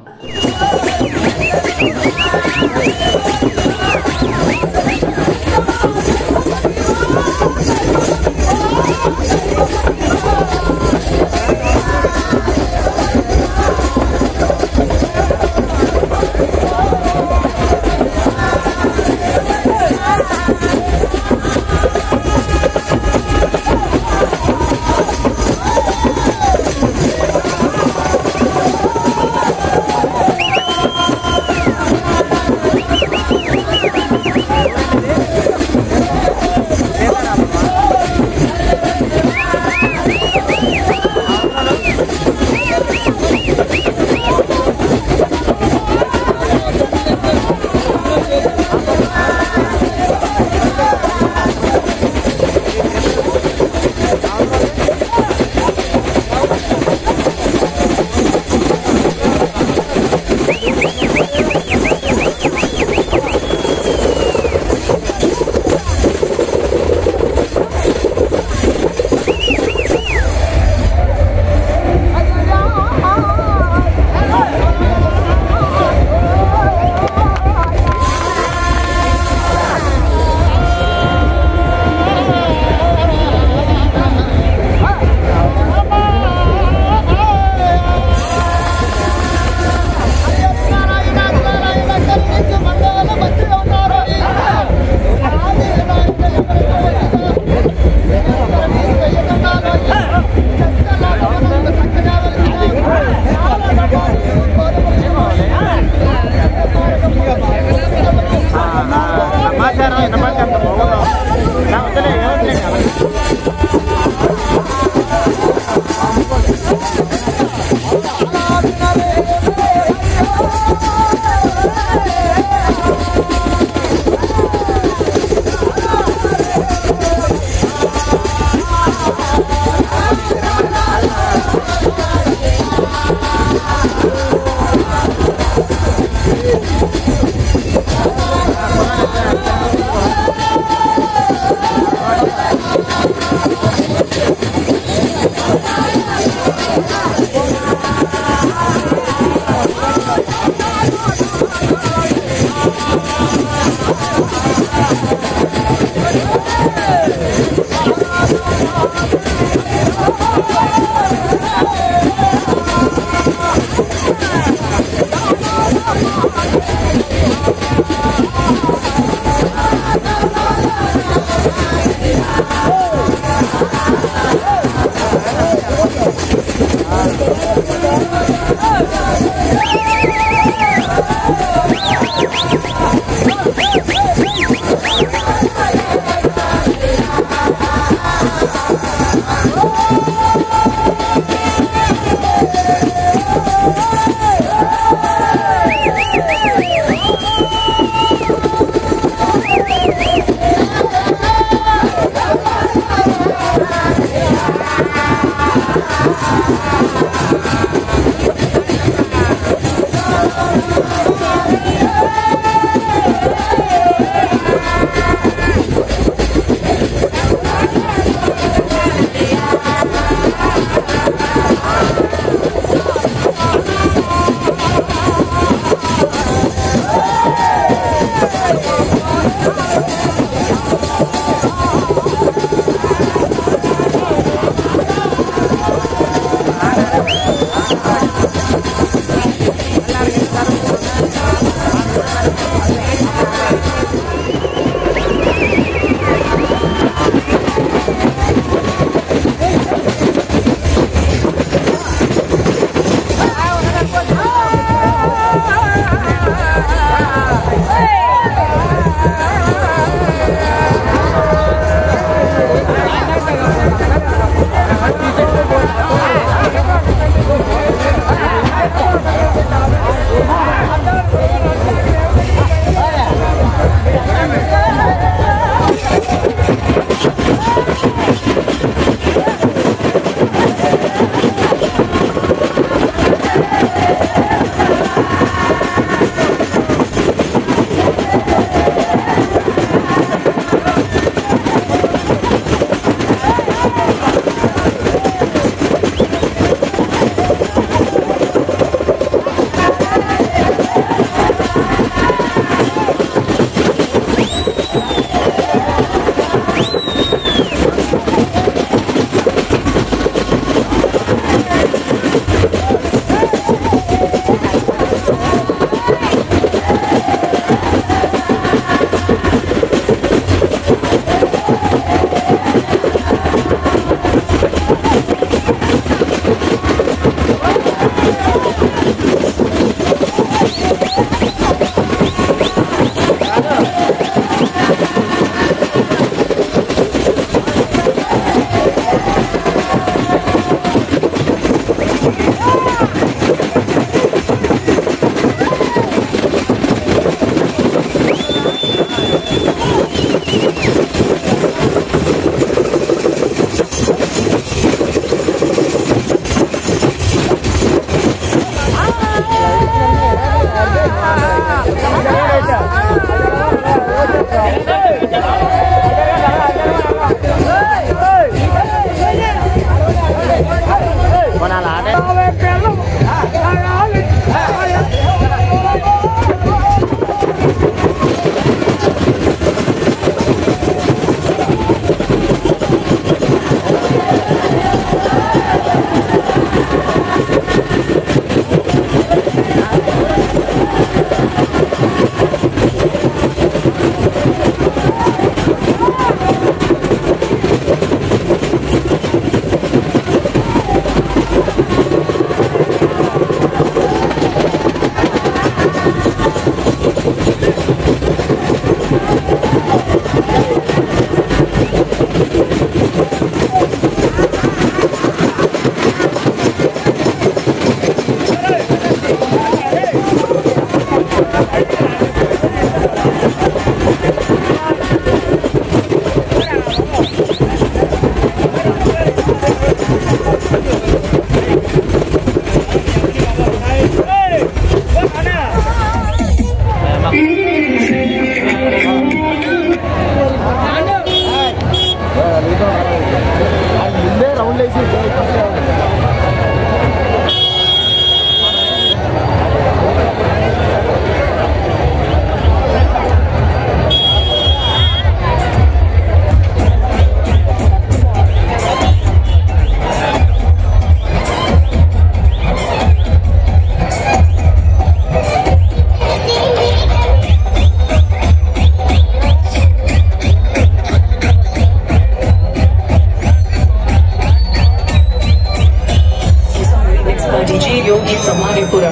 Manipura.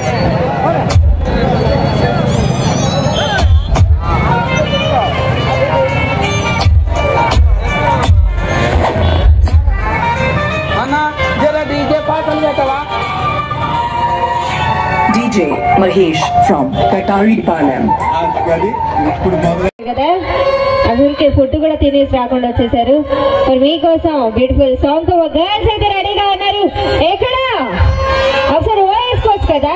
DJ Mahesh from Katari Palam. కదా అసలుకి ఫుడ్ కూడా తినేసి రాకుండా వచ్చేసారు. మరి మీకోసం బ్యూటిఫుల్ సాంగ్ తో గర్ల్స్ అయితే రెడీగా ఉన్నారు. ఎక్కడ ఒకసారి ఓ వేసుకోవచ్చు కదా,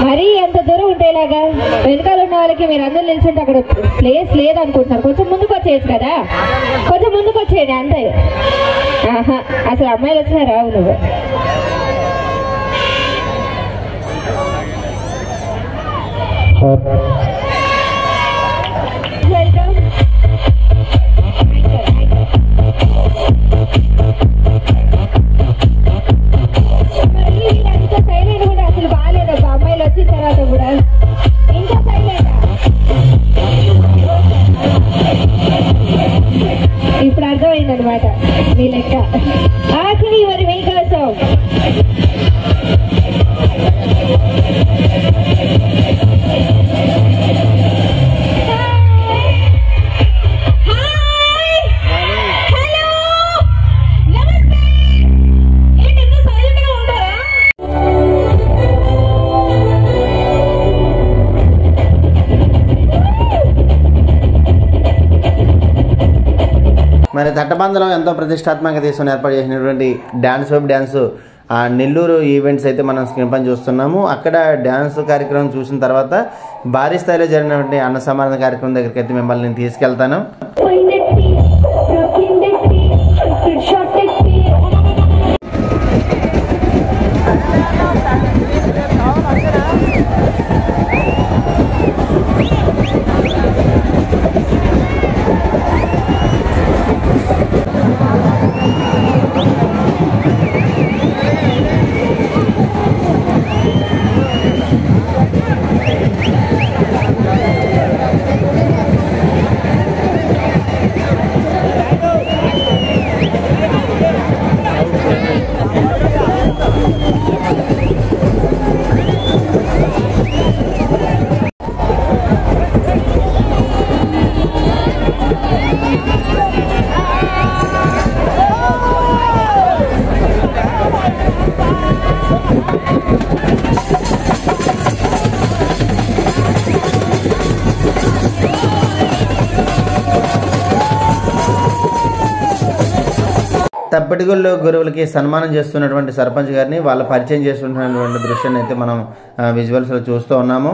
మరీ ఎంత దూరం ఉంటేలాగా. వెనకాల ఉన్న వాళ్ళకి మీరు అందరూ నిల్చుంటే అక్కడ ప్లేస్ లేదనుకుంటున్నారు. కొంచెం ముందుకు వచ్చేయచ్చు కదా, కొంచెం ముందుకు వచ్చేయండి అంతే. ఆహా, అసలు అమ్మాయిలు వచ్చినా రావు నువ్వు. సైలెంట్ కూడా అసలు బాగాలేదబ్బా, అమ్మాయిలు వచ్చిన తర్వాత కూడా ఇంకా సైలెంట్. ఇప్పుడు అర్థమైంది అనమాట మీ లెక్క. ఆఖరి మరి మీకోసం మరి తట్టబంధలో ఎంతో ప్రతిష్టాత్మకంగా తీసుకుని ఏర్పాటు చేసినటువంటి dance web dance Nellore events అయితే మనం స్క్రీన్ పైన చూస్తున్నాము. అక్కడ డ్యాన్స్ కార్యక్రమం చూసిన తర్వాత భారీ స్థాయిలో జరిగినటువంటి అన్న సమారాధన కార్యక్రమం దగ్గరికి అయితే మిమ్మల్ని నేను తీసుకెళ్తాను. తప్పటిగుళ్ళు గురువులకి సన్మానం చేస్తున్నటువంటి సర్పంచ్ గారిని వాళ్ళ పరిచయం చేస్తున్నటువంటి దృశ్యాన్ని అయితే మనం విజువల్స్లో చూస్తూ ఉన్నాము.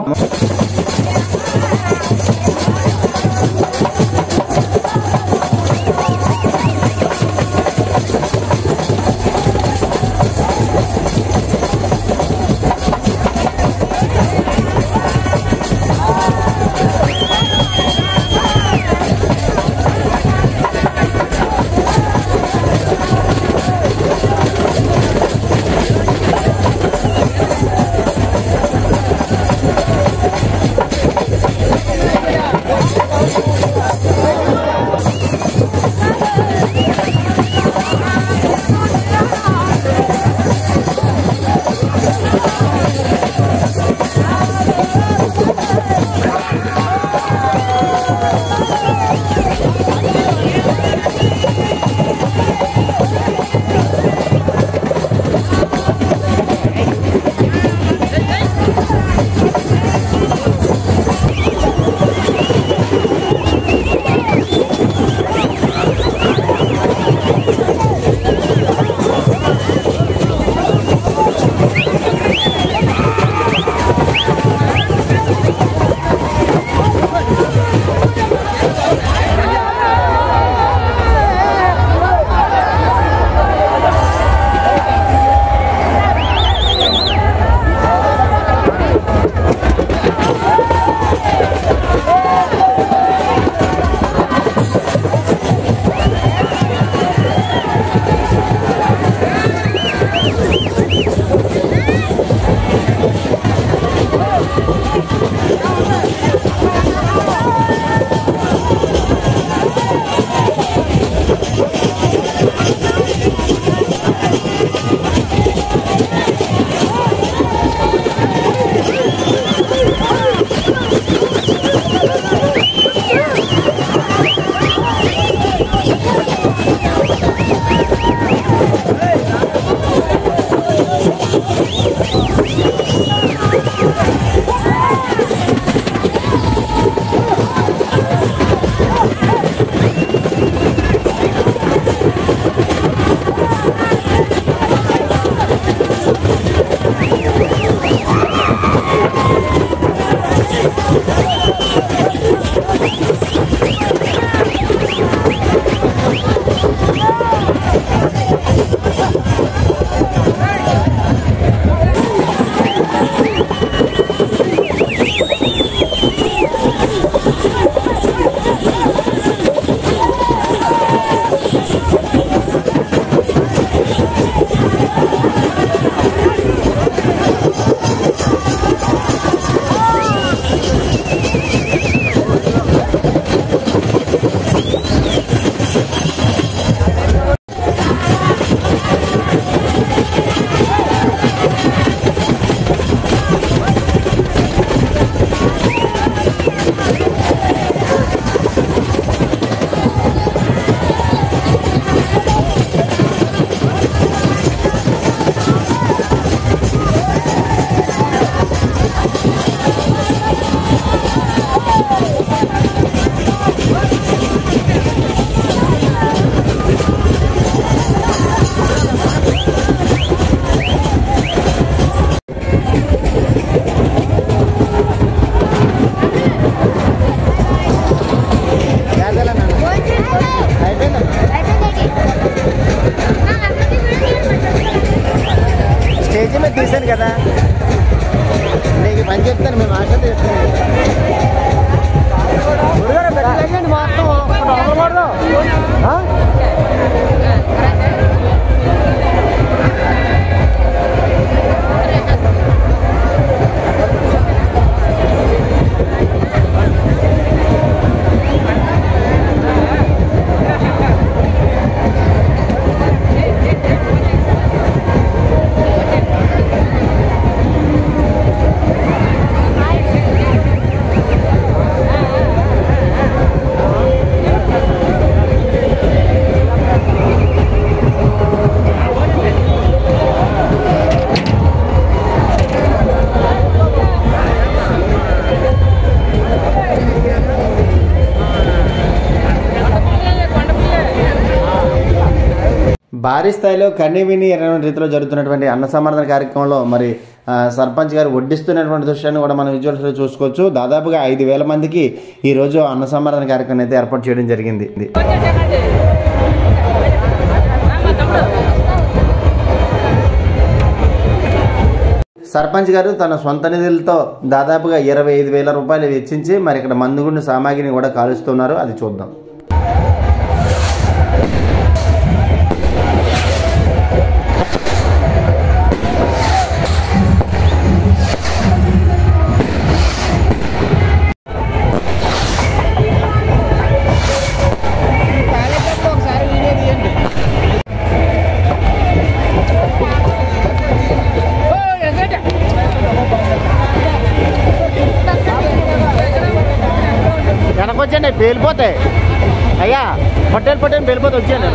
స్టేజ్ మీద తీసాను కదా, నీకు పని చెప్తాను. మేము ఆశ చెప్తాను భారీ స్థాయిలో కన్నీ విని ఎన్నటువంటి రీతిలో జరుగుతున్నటువంటి అన్న సమారాధన కార్యక్రమంలో మరి సర్పంచ్ గారు వడ్డిస్తున్నటువంటి దృశ్యాన్ని కూడా మనం విజువల్స్లో చూసుకోవచ్చు. దాదాపుగా 5,000 మందికి ఈరోజు అన్న సమారాధన కార్యక్రమం అయితే ఏర్పాటు చేయడం జరిగింది. సర్పంచ్ గారు తన సొంత నిధులతో దాదాపుగా 25,000 రూపాయలు వెచ్చించి మరి ఇక్కడ మందుగుండు సామాగ్రిని కూడా కాలుస్తున్నారు. అది చూద్దాం. వెనకొచ్చాను పేలిపోతాయి అయ్యా, పొట్టేలు పేలిపోతే వచ్చాను.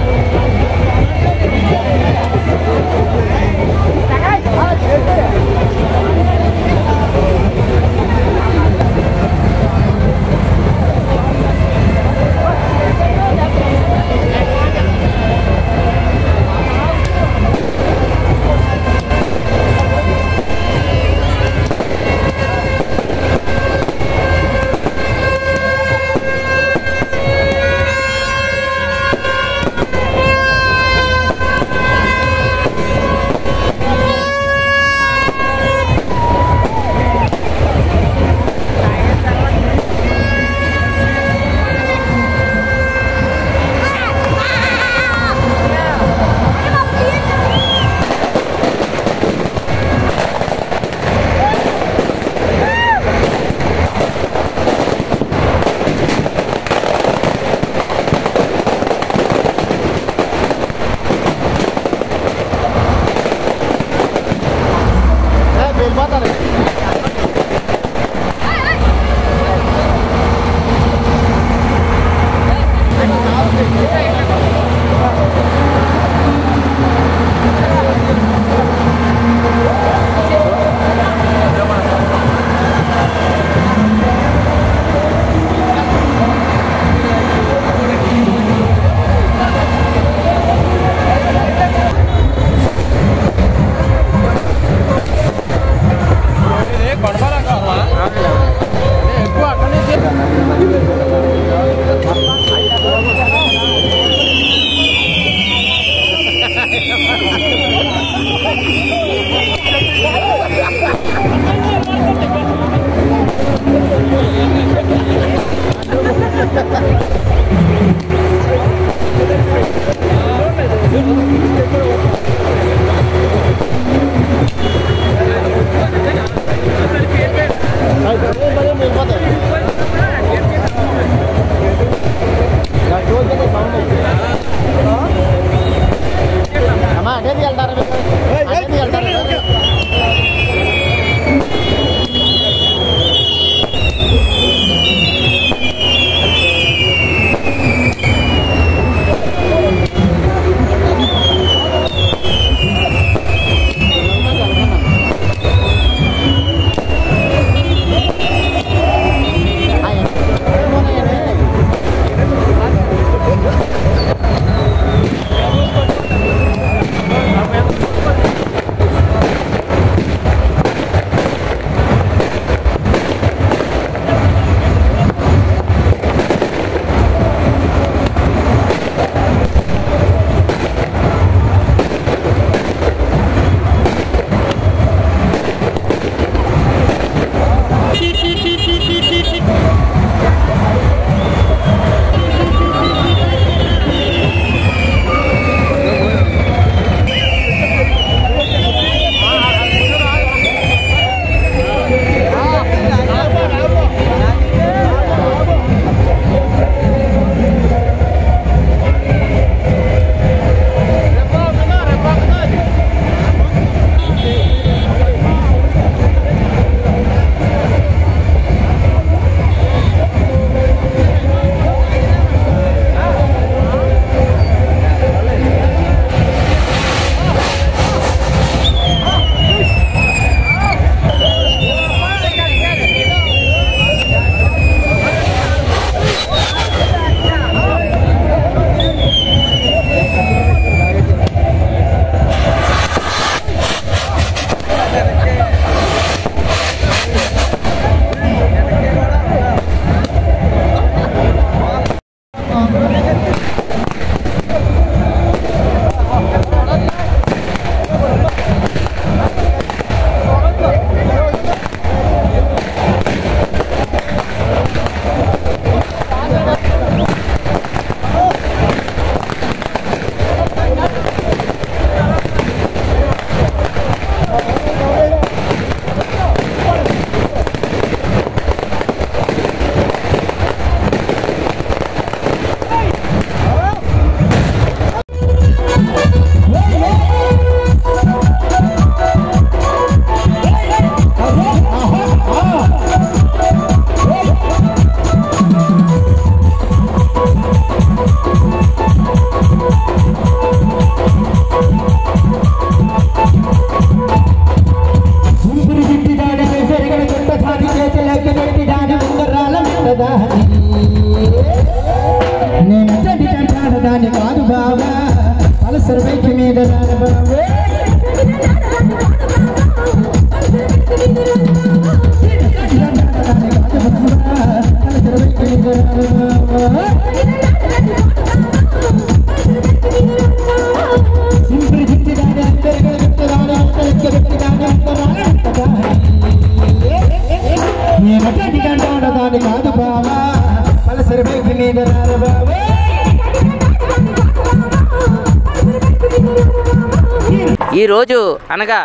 ఈరోజు అనగా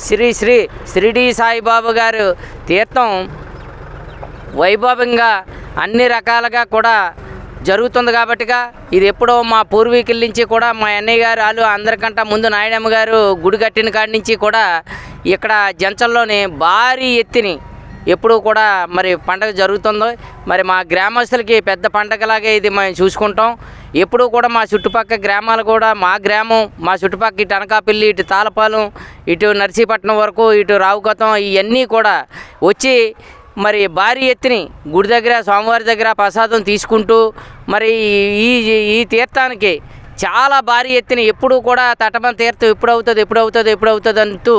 శ్రీ శ్రీ షిరిడి సాయిబాబా గారు తీర్థం వైభవంగా అన్ని రకాలుగా కూడా జరుగుతుంది కాబట్టిగా ఇది ఎప్పుడో మా పూర్వీకుల నుంచి కూడా మా అన్నయ్య గారు వాళ్ళు అందరికంటే ముందు నాయుడమ్మ గారు గుడి కట్టిన కాడి నుంచి కూడా ఇక్కడ జంచల్లోని భారీ ఎత్తిని ఎప్పుడు కూడా మరి పండగ జరుగుతుందో మరి మా గ్రామస్తులకి పెద్ద పండగలాగే ఇది మేము చూసుకుంటాం. ఎప్పుడు కూడా మా చుట్టుపక్కల గ్రామాలు కూడా మా గ్రామం మా చుట్టుపక్కల ఇటు అనకాపల్లి ఇటు తాళపాలెం ఇటు నర్సీపట్నం వరకు ఇటు రావుగతం ఇవన్నీ కూడా వచ్చి మరి భారీ ఎత్తుని గుడి దగ్గర స్వామివారి దగ్గర ప్రసాదం తీసుకుంటూ మరి ఈ తీర్థానికి చాలా భారీ ఎత్తున ఎప్పుడు కూడా తటమని తీర్థం ఎప్పుడవుతుంది అంటూ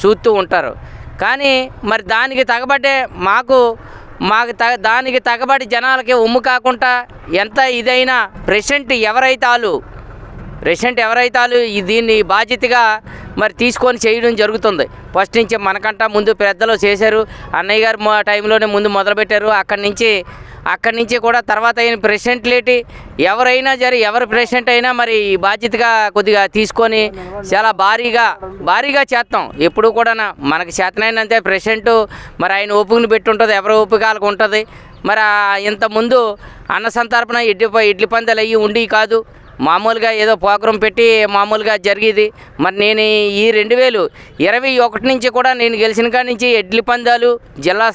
చూస్తూ ఉంటారు. కానీ మరి దానికి తగబట్టే మాకు మాకు దానికి తగబడి జనాలకి ఉమ్ము కాకుండా ఎంత ఇదైనా ప్రెసిడెంట్ ఎవరైతే దీన్ని బాధ్యతగా మరి తీసుకొని చేయడం జరుగుతుంది. ఫస్ట్ నుంచి మనకంటా ముందు పెద్దలు చేశారు. అన్నయ్య గారు టైంలోనే ముందు మొదలుపెట్టారు. అక్కడి నుంచి కూడా తర్వాత అయిన ప్రెసిడెంట్లేటి ఎవరైనా ఎవరి ప్రెసిడెంట్ అయినా మరి బాధ్యతగా కొద్దిగా తీసుకొని చాలా భారీగా చేస్తాం. ఎప్పుడు కూడా మనకు చేతనైనంతే ప్రెసిడెంట్ మరి ఆయన ఓపికను పెట్టి ఉంటుంది, ఎవరి ఓపికలకు ఉంటుంది. మరి ఇంతకుముందు అన్న సంతర్పణ ఇడ్లీ పందాలు అయ్యి ఉండి కాదు, మామూలుగా ఏదో ప్రోగ్రాం పెట్టి మామూలుగా జరిగేది. మరి నేను ఈ 2021 నుంచి కూడా నేను గెలిచిన కాడి నుంచి ఎడ్లి పందాలు, జిల్లా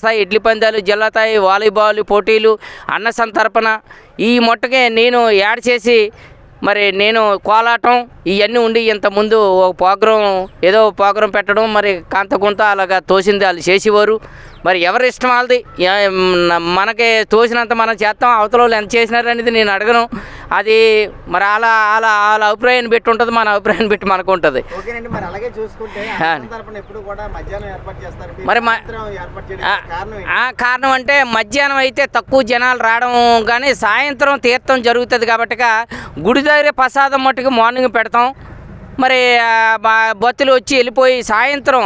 స్థాయి వాలీబాల్ పోటీలు, అన్న సంతర్పణ ఈ మొట్టకే నేను యాడ్ చేసి మరి నేను కోలాటం ఇవన్నీ ఉండి ఇంతకుముందు ఒక ప్రోగ్రాం పెట్టడం మరి కొంత అలాగా తోసింది వాళ్ళు చేసేవారు. మరి ఎవరి ఇష్టం వాళ్ళది, మనకి తోసినంత మనం చేస్తాం. అవతల వాళ్ళు ఎంత చేసినారనేది నేను అడగను. అది మరి వాళ్ళ అభిప్రాయాన్ని పెట్టి ఉంటుంది, మన అభిప్రాయాన్ని పెట్టి మనకు ఉంటుంది. మరి కారణం అంటే మధ్యాహ్నం అయితే తక్కువ జనాలు రావడం, కానీ సాయంత్రం తీర్థం జరుగుతుంది కాబట్టి గుడి దగ్గర ప్రసాదం మట్టుకు మార్నింగ్ పెడతాం. మరి భక్తులు వచ్చి వెళ్ళిపోయి సాయంత్రం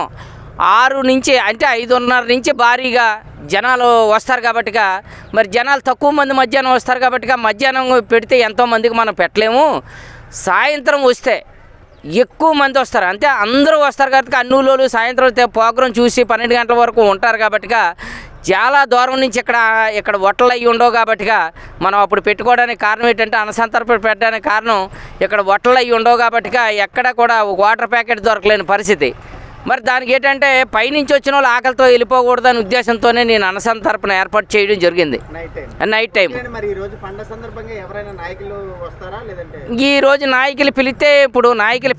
6 నుంచి అంటే 5:30 నుంచి భారీగా జనాలు వస్తారు కాబట్టి మరి జనాలు తక్కువ మంది మధ్యాహ్నం వస్తారు కాబట్టి మధ్యాహ్నం పెడితే ఎంతోమందికి మనం పెట్టలేము. సాయంత్రం వస్తే ఎక్కువ మంది వస్తారు, అంతే అందరూ వస్తారు కాబట్టి అన్నూలోలు సాయంత్రం ప్రోగ్రాం చూసి 12 గంటల వరకు ఉంటారు కాబట్టి చాలా దూరం నుంచి ఇక్కడ వట్టలు అయ్యి ఉండవు కాబట్టి మనం అప్పుడు పెట్టుకోవడానికి కారణం ఏంటంటే అన్నసంతర్పణ పెట్టడానికి కారణం ఇక్కడ వట్టలు అయ్యి ఉండవు కాబట్టి ఎక్కడ కూడా వాటర్ ప్యాకెట్ దొరకలేని పరిస్థితి. మరి దానికి ఏంటంటే పైనుంచి వచ్చిన వాళ్ళు ఆకలితో వెళ్ళిపోకూడదు అనే ఉద్దేశంతోనే నేను అన్నసంతర్పణ ఏర్పాటు చేయడం జరిగింది నైట్ టైం. ఈరోజు నాయకులు పిలిస్తే, ఇప్పుడు నాయకులు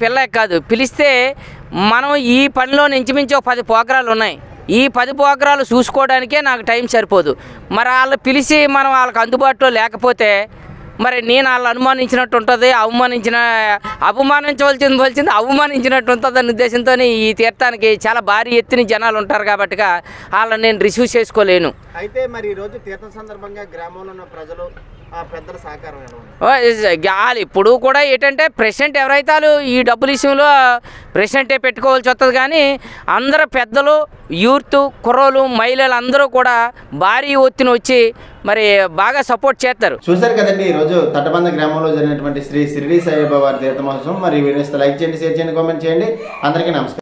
పిలిస్తే మనం ఈ పనిలో ఇంచుమించు 10 ప్రోగ్రాలు ఉన్నాయి. ఈ 10 ప్రోగ్రాలు చూసుకోవడానికే నాకు టైం సరిపోదు. మరి వాళ్ళు పిలిచి మనం వాళ్ళకి అందుబాటులో లేకపోతే మరి నేను వాళ్ళు అనుమానించినట్టు ఉంటుంది, అవమానించినట్టు ఉంటుంది అనే ఉద్దేశంతో ఈ తీర్థానికి చాలా భారీ ఎత్తున జనాలు ఉంటారు కాబట్టి వాళ్ళని నేను రిసీవ్ చేసుకోలేను. అయితే మరి ఈరోజు తీర్థం సందర్భంగా గ్రామంలో ఉన్న ప్రజలు పెద్దల సహకారం ఇప్పుడు కూడా ఏంటంటే ప్రెసిడెంట్ ఎవరైతే ఈ డబ్బుల విషయంలో ప్రెసిడెంటే పెట్టుకోవాల్సి వస్తుంది, కానీ అందరూ పెద్దలు, యూత్, కుర్రోలు, మహిళలు అందరూ కూడా భారీ ఒత్తిడి వచ్చి మరి బాగా సపోర్ట్ చేస్తారు. చూశారు కదండి ఈరోజు తట్టబంద గ్రామంలో జరిగినటువంటి శ్రీ షిరిడి సాయిబాబా వారి తీర్థ మహోత్సవం. మరి వీడియోస్ లైక్ చేయండి, షేర్ చేయండి, కామెంట్ చేయండి. అందరికీ నమస్కారం.